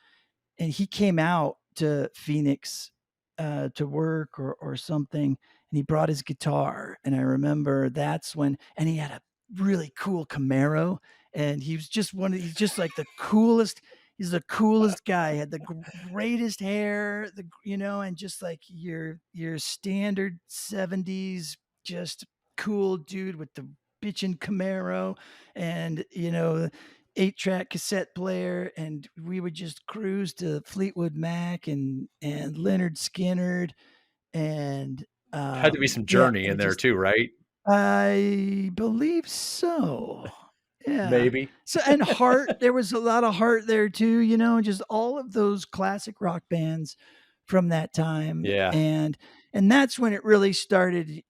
and he came out to Phoenix to work or something, and he brought his guitar. And I remember that's when, and he had a really cool Camaro, and he was just he's just like the coolest. He's the coolest guy. He had the greatest hair, and just like your standard 70s, just cool dude with the bitchin' Camaro, and 8-track cassette player, and we would just cruise to Fleetwood Mac and Leonard Skinnerd, and Had to be some yeah, Journey and in it there just too, right? I believe so. Yeah. Maybe. So, and Heart, there was a lot of Heart there too, just all of those classic rock bands from that time. Yeah. And that's when it really started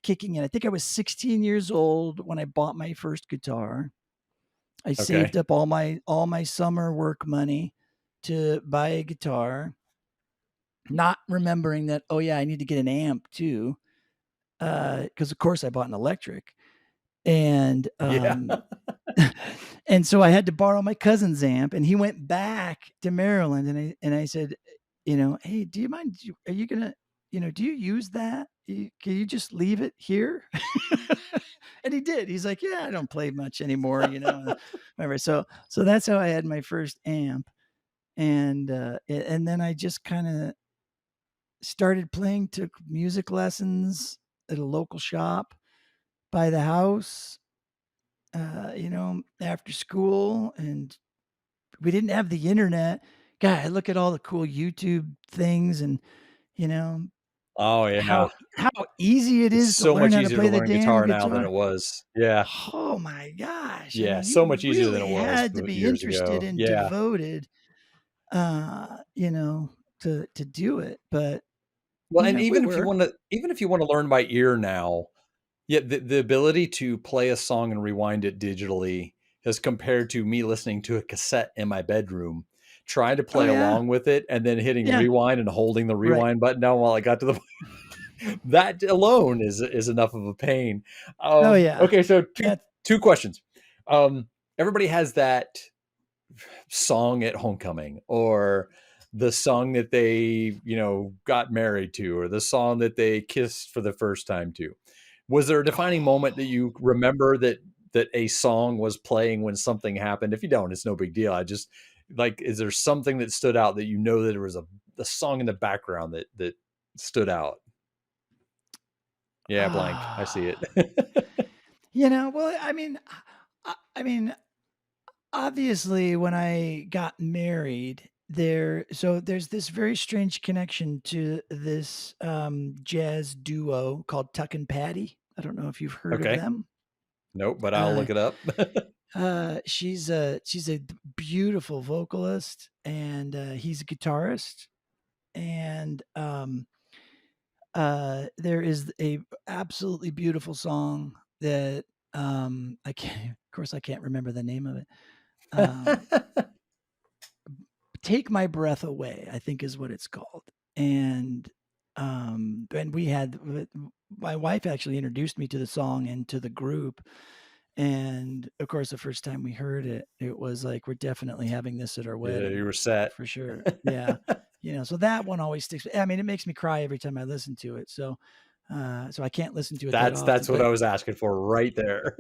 kicking in. I think I was 16 years old when I bought my first guitar. I Okay. saved up all my summer work money to buy a guitar, not remembering that, oh yeah, I need to get an amp too. Because of course I bought an electric. And Yeah. and so I had to borrow my cousin's amp, and he went back to Maryland, and I said, hey, do you mind? Are you gonna, do you use that? Can you just leave it here? And he did. He's like, yeah, I don't play much anymore, Remember, so that's how I had my first amp, and then I just kind of started playing, took music lessons at a local shop by the house, after school, and we didn't have the internet. God, I look at all the cool YouTube things, and you know Oh, how yeah. how easy it It's is to so learn much how to easier to play the learn damn guitar now than guitar. it was. Yeah. Oh my gosh! I Yeah, mean, so you much easier than it really was had to be years interested ago. and Yeah. devoted, to do it. But Well, and we even if you were. wanna learn by ear now, yeah, the ability to play a song and rewind it digitally as compared to me listening to a cassette in my bedroom, trying to Oh play yeah, along with it and then hitting yeah, rewind and holding the right. rewind button down while I got to the that alone is enough of a pain. Oh yeah, Okay, so two that. two questions. Everybody has that song at homecoming or the song that they, got married to or the song that they kissed for the first time to. Was there a defining moment that you remember that a song was playing when something happened? If you don't, it's no big deal. I just like, is there something that stood out that that there was a song in the background that stood out? Yeah, blank. I see Ah. it. Well, I mean, obviously, when I got married, there's this very strange connection to this jazz duo called Tuck and Patty. I don't know if you've heard of Okay. them. Nope, but I'll Uh, look it up. she's a beautiful vocalist, and he's a guitarist. And there is a absolutely beautiful song that I can't, of course, I can't remember the name of it. Um, Take My Breath Away, I think is what it's called. And we had my wife actually introduced me to the song and to the group. And of course, the first time we heard it, it was like, we're definitely having this at our Yeah, wedding you were set. for sure. Yeah. So that one always sticks. I mean, it makes me cry every time I listen to it. So I can't listen to it that often, That's what but I was asking for right there.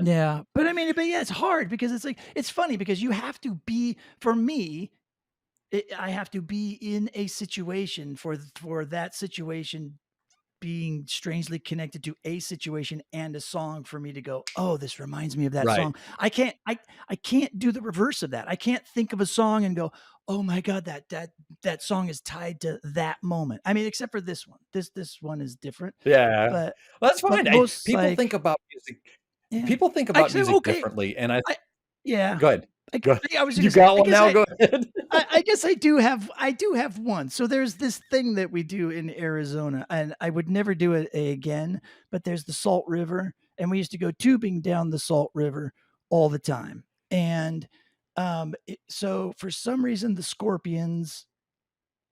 yeah, but yeah, it's hard because it's like, it's funny because you have to be, for me, I have to be in a situation for that situation being strangely connected to a situation and a song for me to go, "Oh, this reminds me of that Right. song." I can't do the reverse of that. I can't think of a song and go, "Oh my god, that song is tied to that moment." I mean, except for this one. This one is different, Yeah. but Well, that's but fine. most, like, People yeah. think I about say, music okay, differently, and I I yeah. go ahead. I Go I was You gonna say, got one now? Go ahead. I guess I do have one. So there's this thing that we do in Arizona, and I would never do it again, but there's the Salt River, and we used to go tubing down the Salt River all the time. And so for some reason, the Scorpions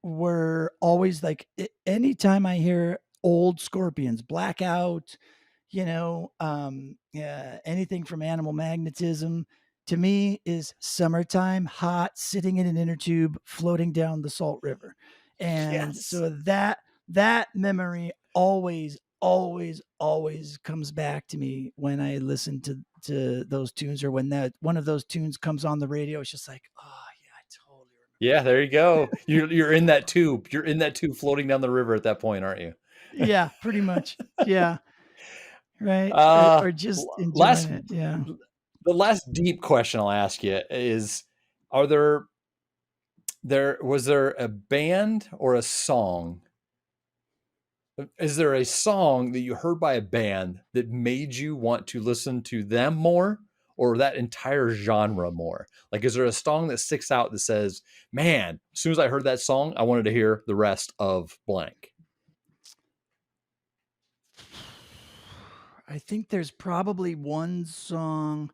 were always like, anytime I hear old Scorpions, Blackout, Yeah, anything from Animal Magnetism to me is summertime, hot, sitting in an inner tube, floating down the Salt River. And Yes. so that memory always comes back to me when I listen to those tunes, or when that one of those tunes comes on the radio. It's just like, oh yeah, I totally Yeah, there you go. You're in that tube. You're in that tube floating down the river at that point, aren't you? remember. Yeah, pretty much. Yeah, right. Uh, Or just enjoying last it. Yeah. the last deep question I'll ask you is, are there was there a band or a song? Is there a song that you heard by a band that made you want to listen to them more, or that entire genre more? Like, is there a song that sticks out that says, man, as soon as I heard that song, I wanted to hear the rest of blank? I think there's probably one song.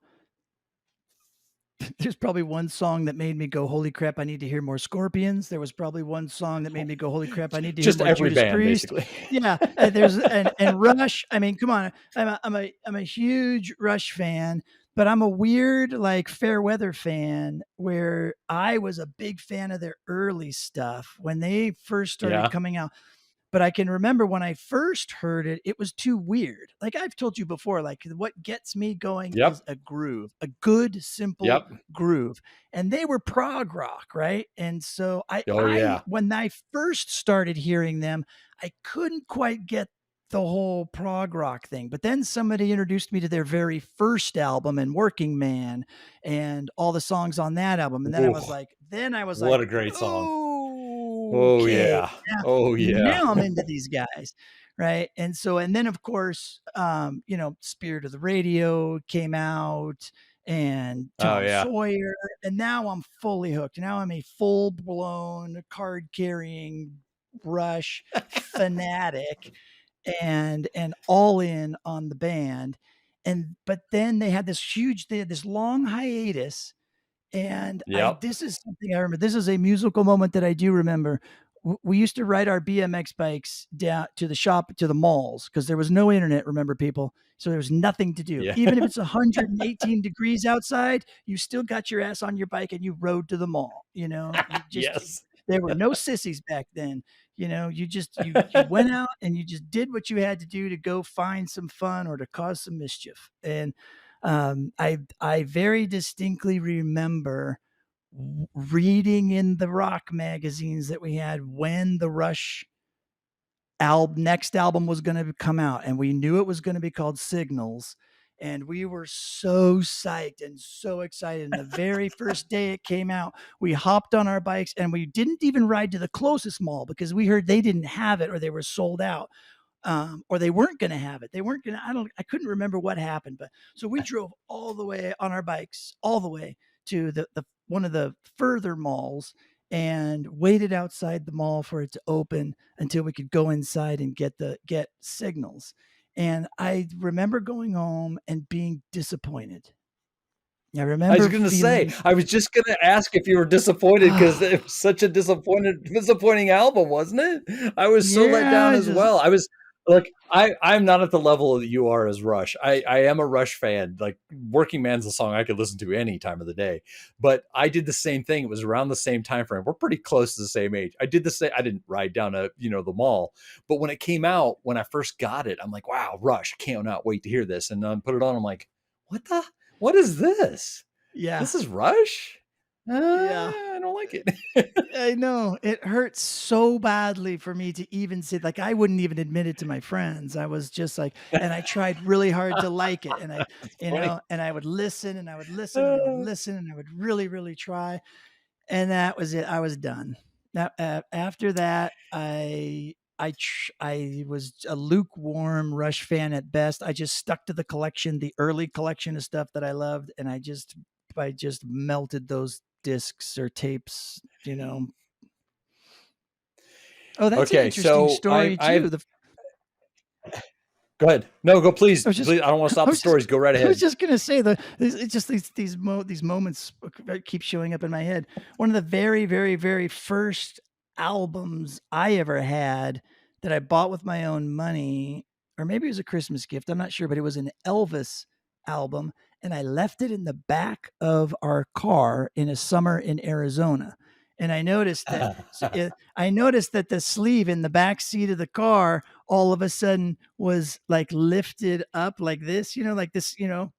There's probably one song that made me go, "Holy crap, I need to hear more Scorpions." There was probably one song that made me go, "Holy crap, I need to hear Just more every Judas band, Priest." basically. Yeah, and Rush. I mean, come on, I'm a huge Rush fan, but I'm a weird like fair weather fan where I was a big fan of their early stuff when they first started Yeah. coming out. But I can remember when I first heard it, it was too weird. Like I've told you before, like what gets me going Yep. is a groove, a good, simple Yep. groove. And they were prog rock, right? And so Oh yeah. when I first started hearing them, I couldn't quite get the whole prog rock thing. But then somebody introduced me to their very first album and Working Man and all the songs on that album. And Ooh, then I was like, what a great song. Oh okay, yeah. Oh yeah. now I'm into these guys, right? And then of course, Spirit of the Radio came out, and Oh Tom yeah. Sawyer, and now I'm fully hooked. Now I'm a full blown card carrying Rush fanatic, and all in on the band. And but then they had this long hiatus, and I Yep. this is something I remember. This is a musical moment that I do remember. We used to ride our BMX bikes down to the shop, to the malls, because there was no internet, remember, people? So there was nothing to do. Yeah. Even if it's 118 degrees outside, you still got your ass on your bike and you rode to the mall. Yes. There were no sissies back then. You went out and you just did what you had to do to go find some fun or to cause some mischief. And I very distinctly remember reading in the rock magazines that we had when the Rush next album was going to come out, and we knew it was going to be called Signals, and we were so psyched and so excited. And the very first day it came out, we hopped on our bikes and we didn't even ride to the closest mall because we heard they didn't have it or they were sold out, or they weren't going to have it. They weren't going to, I couldn't remember what happened, but so we drove all the way on our bikes, all the way to the one of the further malls, and waited outside the mall for it to open until we could go inside and get Signals. And I remember going home and being disappointed. I I was remember gonna say, feeling, I was just gonna ask if you were disappointed because it was such a disappointing album, wasn't it? I was so let down yeah, as just well. I was like, I'm not at the level that you are as Rush. I am a Rush fan. Like, Working Man's a song I could listen to any time of the day. But I did the same thing. It was around the same time frame. We're pretty close to the same age. I did the same. I didn't ride down the mall, but when it came out, when I first got it, I'm like, wow, Rush! I cannot wait to hear this. And put it on. I'm like, what is this? yeah, This is Rush? yeah. I don't like it. I know. It hurts so badly for me to even say, like, I wouldn't even admit it to my friends. I was just like, and I tried really hard to like it. And That's funny. and I would listen and I would listen and I would listen and I would really, really try. And that was it. I was done. Now, after that, I was a lukewarm Rush fan at best. I just stuck to the collection, the early collection of stuff that I loved, and I just melted those discs or tapes. Oh, that's an Okay, interesting so story I've too. go ahead. No, go I please. was just Please, I don't want to I stop the was just stories. Go right I was ahead. just gonna say that it's just these moments keep showing up in my head. One of the very, very, very first albums I ever had that I bought with my own money or maybe it was a Christmas gift. I'm not sure, but it was an Elvis album, and I left it in the back of our car in a summer in Arizona. And I noticed that the sleeve in the back seat of the car all of a sudden was like lifted up like this, like this,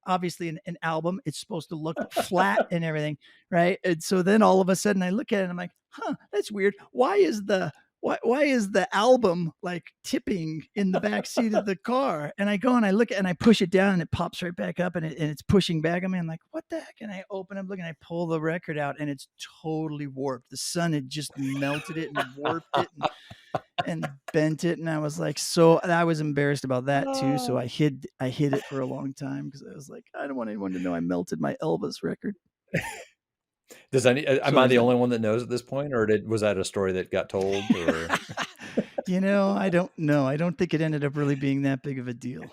obviously an album, it's supposed to look flat and everything, right? And so then all of a sudden I look at it and I'm like, huh, that's weird. Why is the album like tipping in the back seat of the car? And I go and I look at and I push it down and it pops right back up and it's pushing back at me. I'm like, what the heck? And I open up, look, and I pull the record out and it's totally warped. The sun had just melted it and warped it and bent it. And I was like, so I was embarrassed about that too. So I hid it for a long time because I was like, I don't want anyone to know I melted my Elvis record. Am I the only one that knows at this point, or was that a story that got told? Or I don't know. I don't think it ended up really being that big of a deal.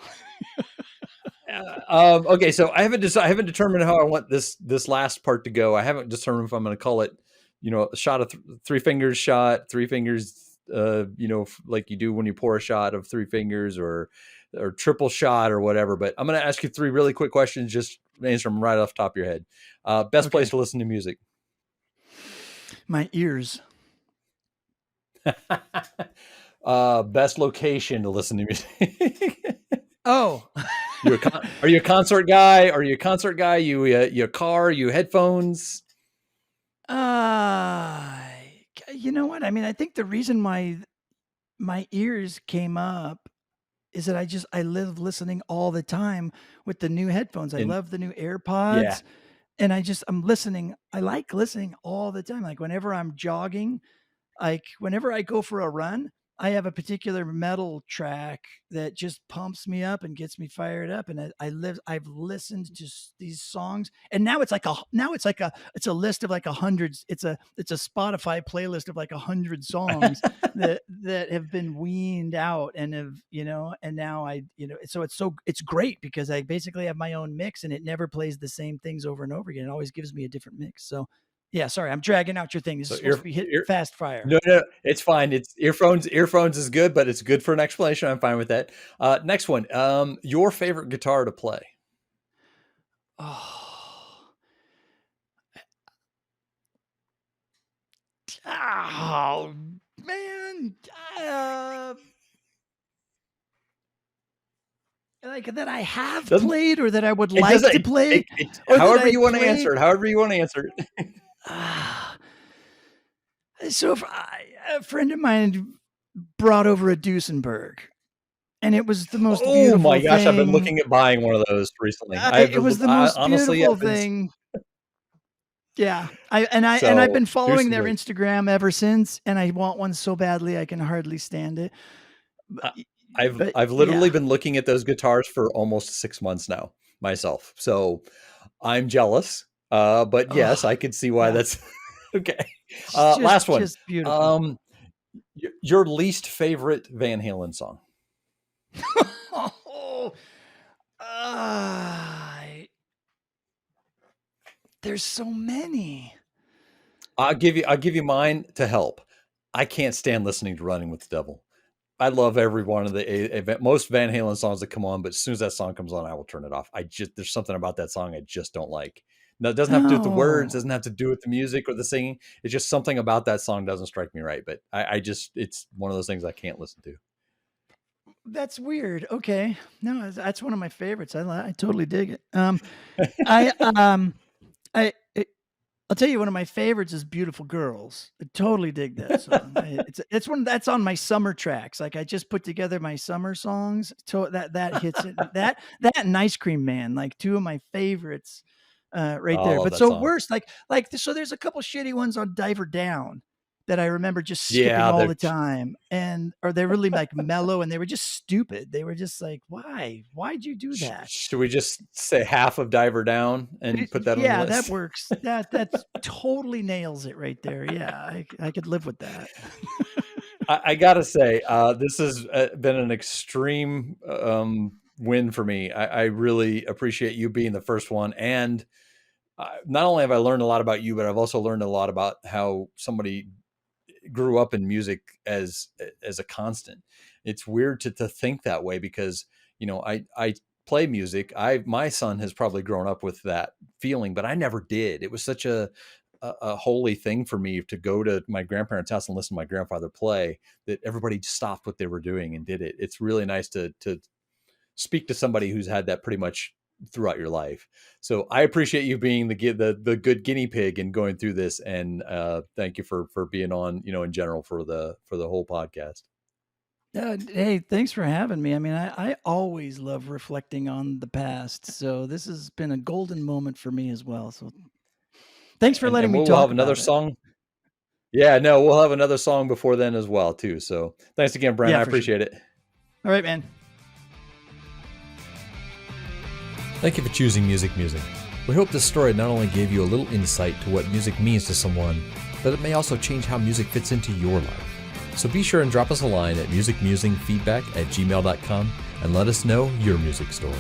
Okay, so I haven't determined how I want this last part to go. I haven't determined if I'm going to call it, a shot of three fingers shot, three fingers, like you do when you pour a shot of three fingers, or triple shot or whatever. But I'm going to ask you three really quick questions. Just answer them right off the top of your head. Best place to listen to music? My ears. Best location to listen to music? Oh. Are you a concert guy? You a car? You headphones? You know what? I mean, I think the reason my ears came up is that I live listening all the time with the new headphones. I love the new AirPods. Yeah. And I'm listening. I like listening all the time. Like whenever I'm jogging, like whenever I go for a run, I have a particular metal track that just pumps me up and gets me fired up. And I've listened to these songs, and now it's a list of like 100. It's a Spotify playlist of like 100 songs that have been weaned out and have, and now so it's great because I basically have my own mix and it never plays the same things over and over again. It always gives me a different mix. So yeah, sorry, I'm dragging out your thing. This is supposed to be hit fast fire. No, it's fine. It's earphones. Earphones is good, but it's good for an explanation. I'm fine with that. Next one. Your favorite guitar to play? Oh man. Like that I have played or that I would like to play? However you want to answer it. So if a friend of mine brought over a Duesenberg, and it was the most beautiful thing. Oh my gosh, I've been looking at buying one of those recently. It was the most beautiful thing. Yeah, I've been following their Instagram ever since, and I want one so badly I can hardly stand it. I've literally been looking at those guitars for almost 6 months now myself, so I'm jealous. But yes, I could see why that's okay. Last one. Just beautiful. Your least favorite Van Halen song? There's so many. I'll give you mine to help. I can't stand listening to Running with the Devil. I love every one of the most Van Halen songs that come on, but as soon as that song comes on, I will turn it off. There's something about that song I just don't like. No, it doesn't have to do with the words, doesn't have to do with the music or the singing. It's just something about that song doesn't strike me right. But it's one of those things I can't listen to. That's weird. Okay. No, that's one of my favorites. I totally dig it. I'll tell you, one of my favorites is "Beautiful Girls." I totally dig that song. It's one that's on my summer tracks. Like I just put together my summer songs. So that hits it. That and "Ice Cream Man," like two of my favorites, right there. But so worse, so there's a couple shitty ones on "Diver Down" that I remember just skipping all the time, or they're really like mellow, and they were just stupid. They were just like, why'd you do that? Should we just say half of Diver Down and put that on the list? Yeah, that works. That totally nails it right there. Yeah, I could live with that. I gotta say, this has been an extreme win for me. I really appreciate you being the first one, and not only have I learned a lot about you, but I've also learned a lot about how somebody grew up in music as a constant. It's weird to think that way because, you know, I play music. My son has probably grown up with that feeling, but I never did. It was such a holy thing for me to go to my grandparents' house and listen to my grandfather play, that everybody stopped what they were doing and did it. It's really nice to speak to somebody who's had that pretty much throughout your life. So I appreciate you being the good guinea pig and going through this. And thank you for being on, you know, in general for the whole podcast. Hey, thanks for having me. I mean, I always love reflecting on the past. So this has been a golden moment for me as well. So thanks for letting me we'll talk have another about it. song. Yeah, no, we'll have another song before then as well, too. So thanks again, Brent. Yeah, I appreciate it. All right, man. Thank you for choosing Music Musing. We hope this story not only gave you a little insight to what music means to someone, but it may also change how music fits into your life. So be sure and drop us a line at MusicMusingFeedback@gmail.com and let us know your music story.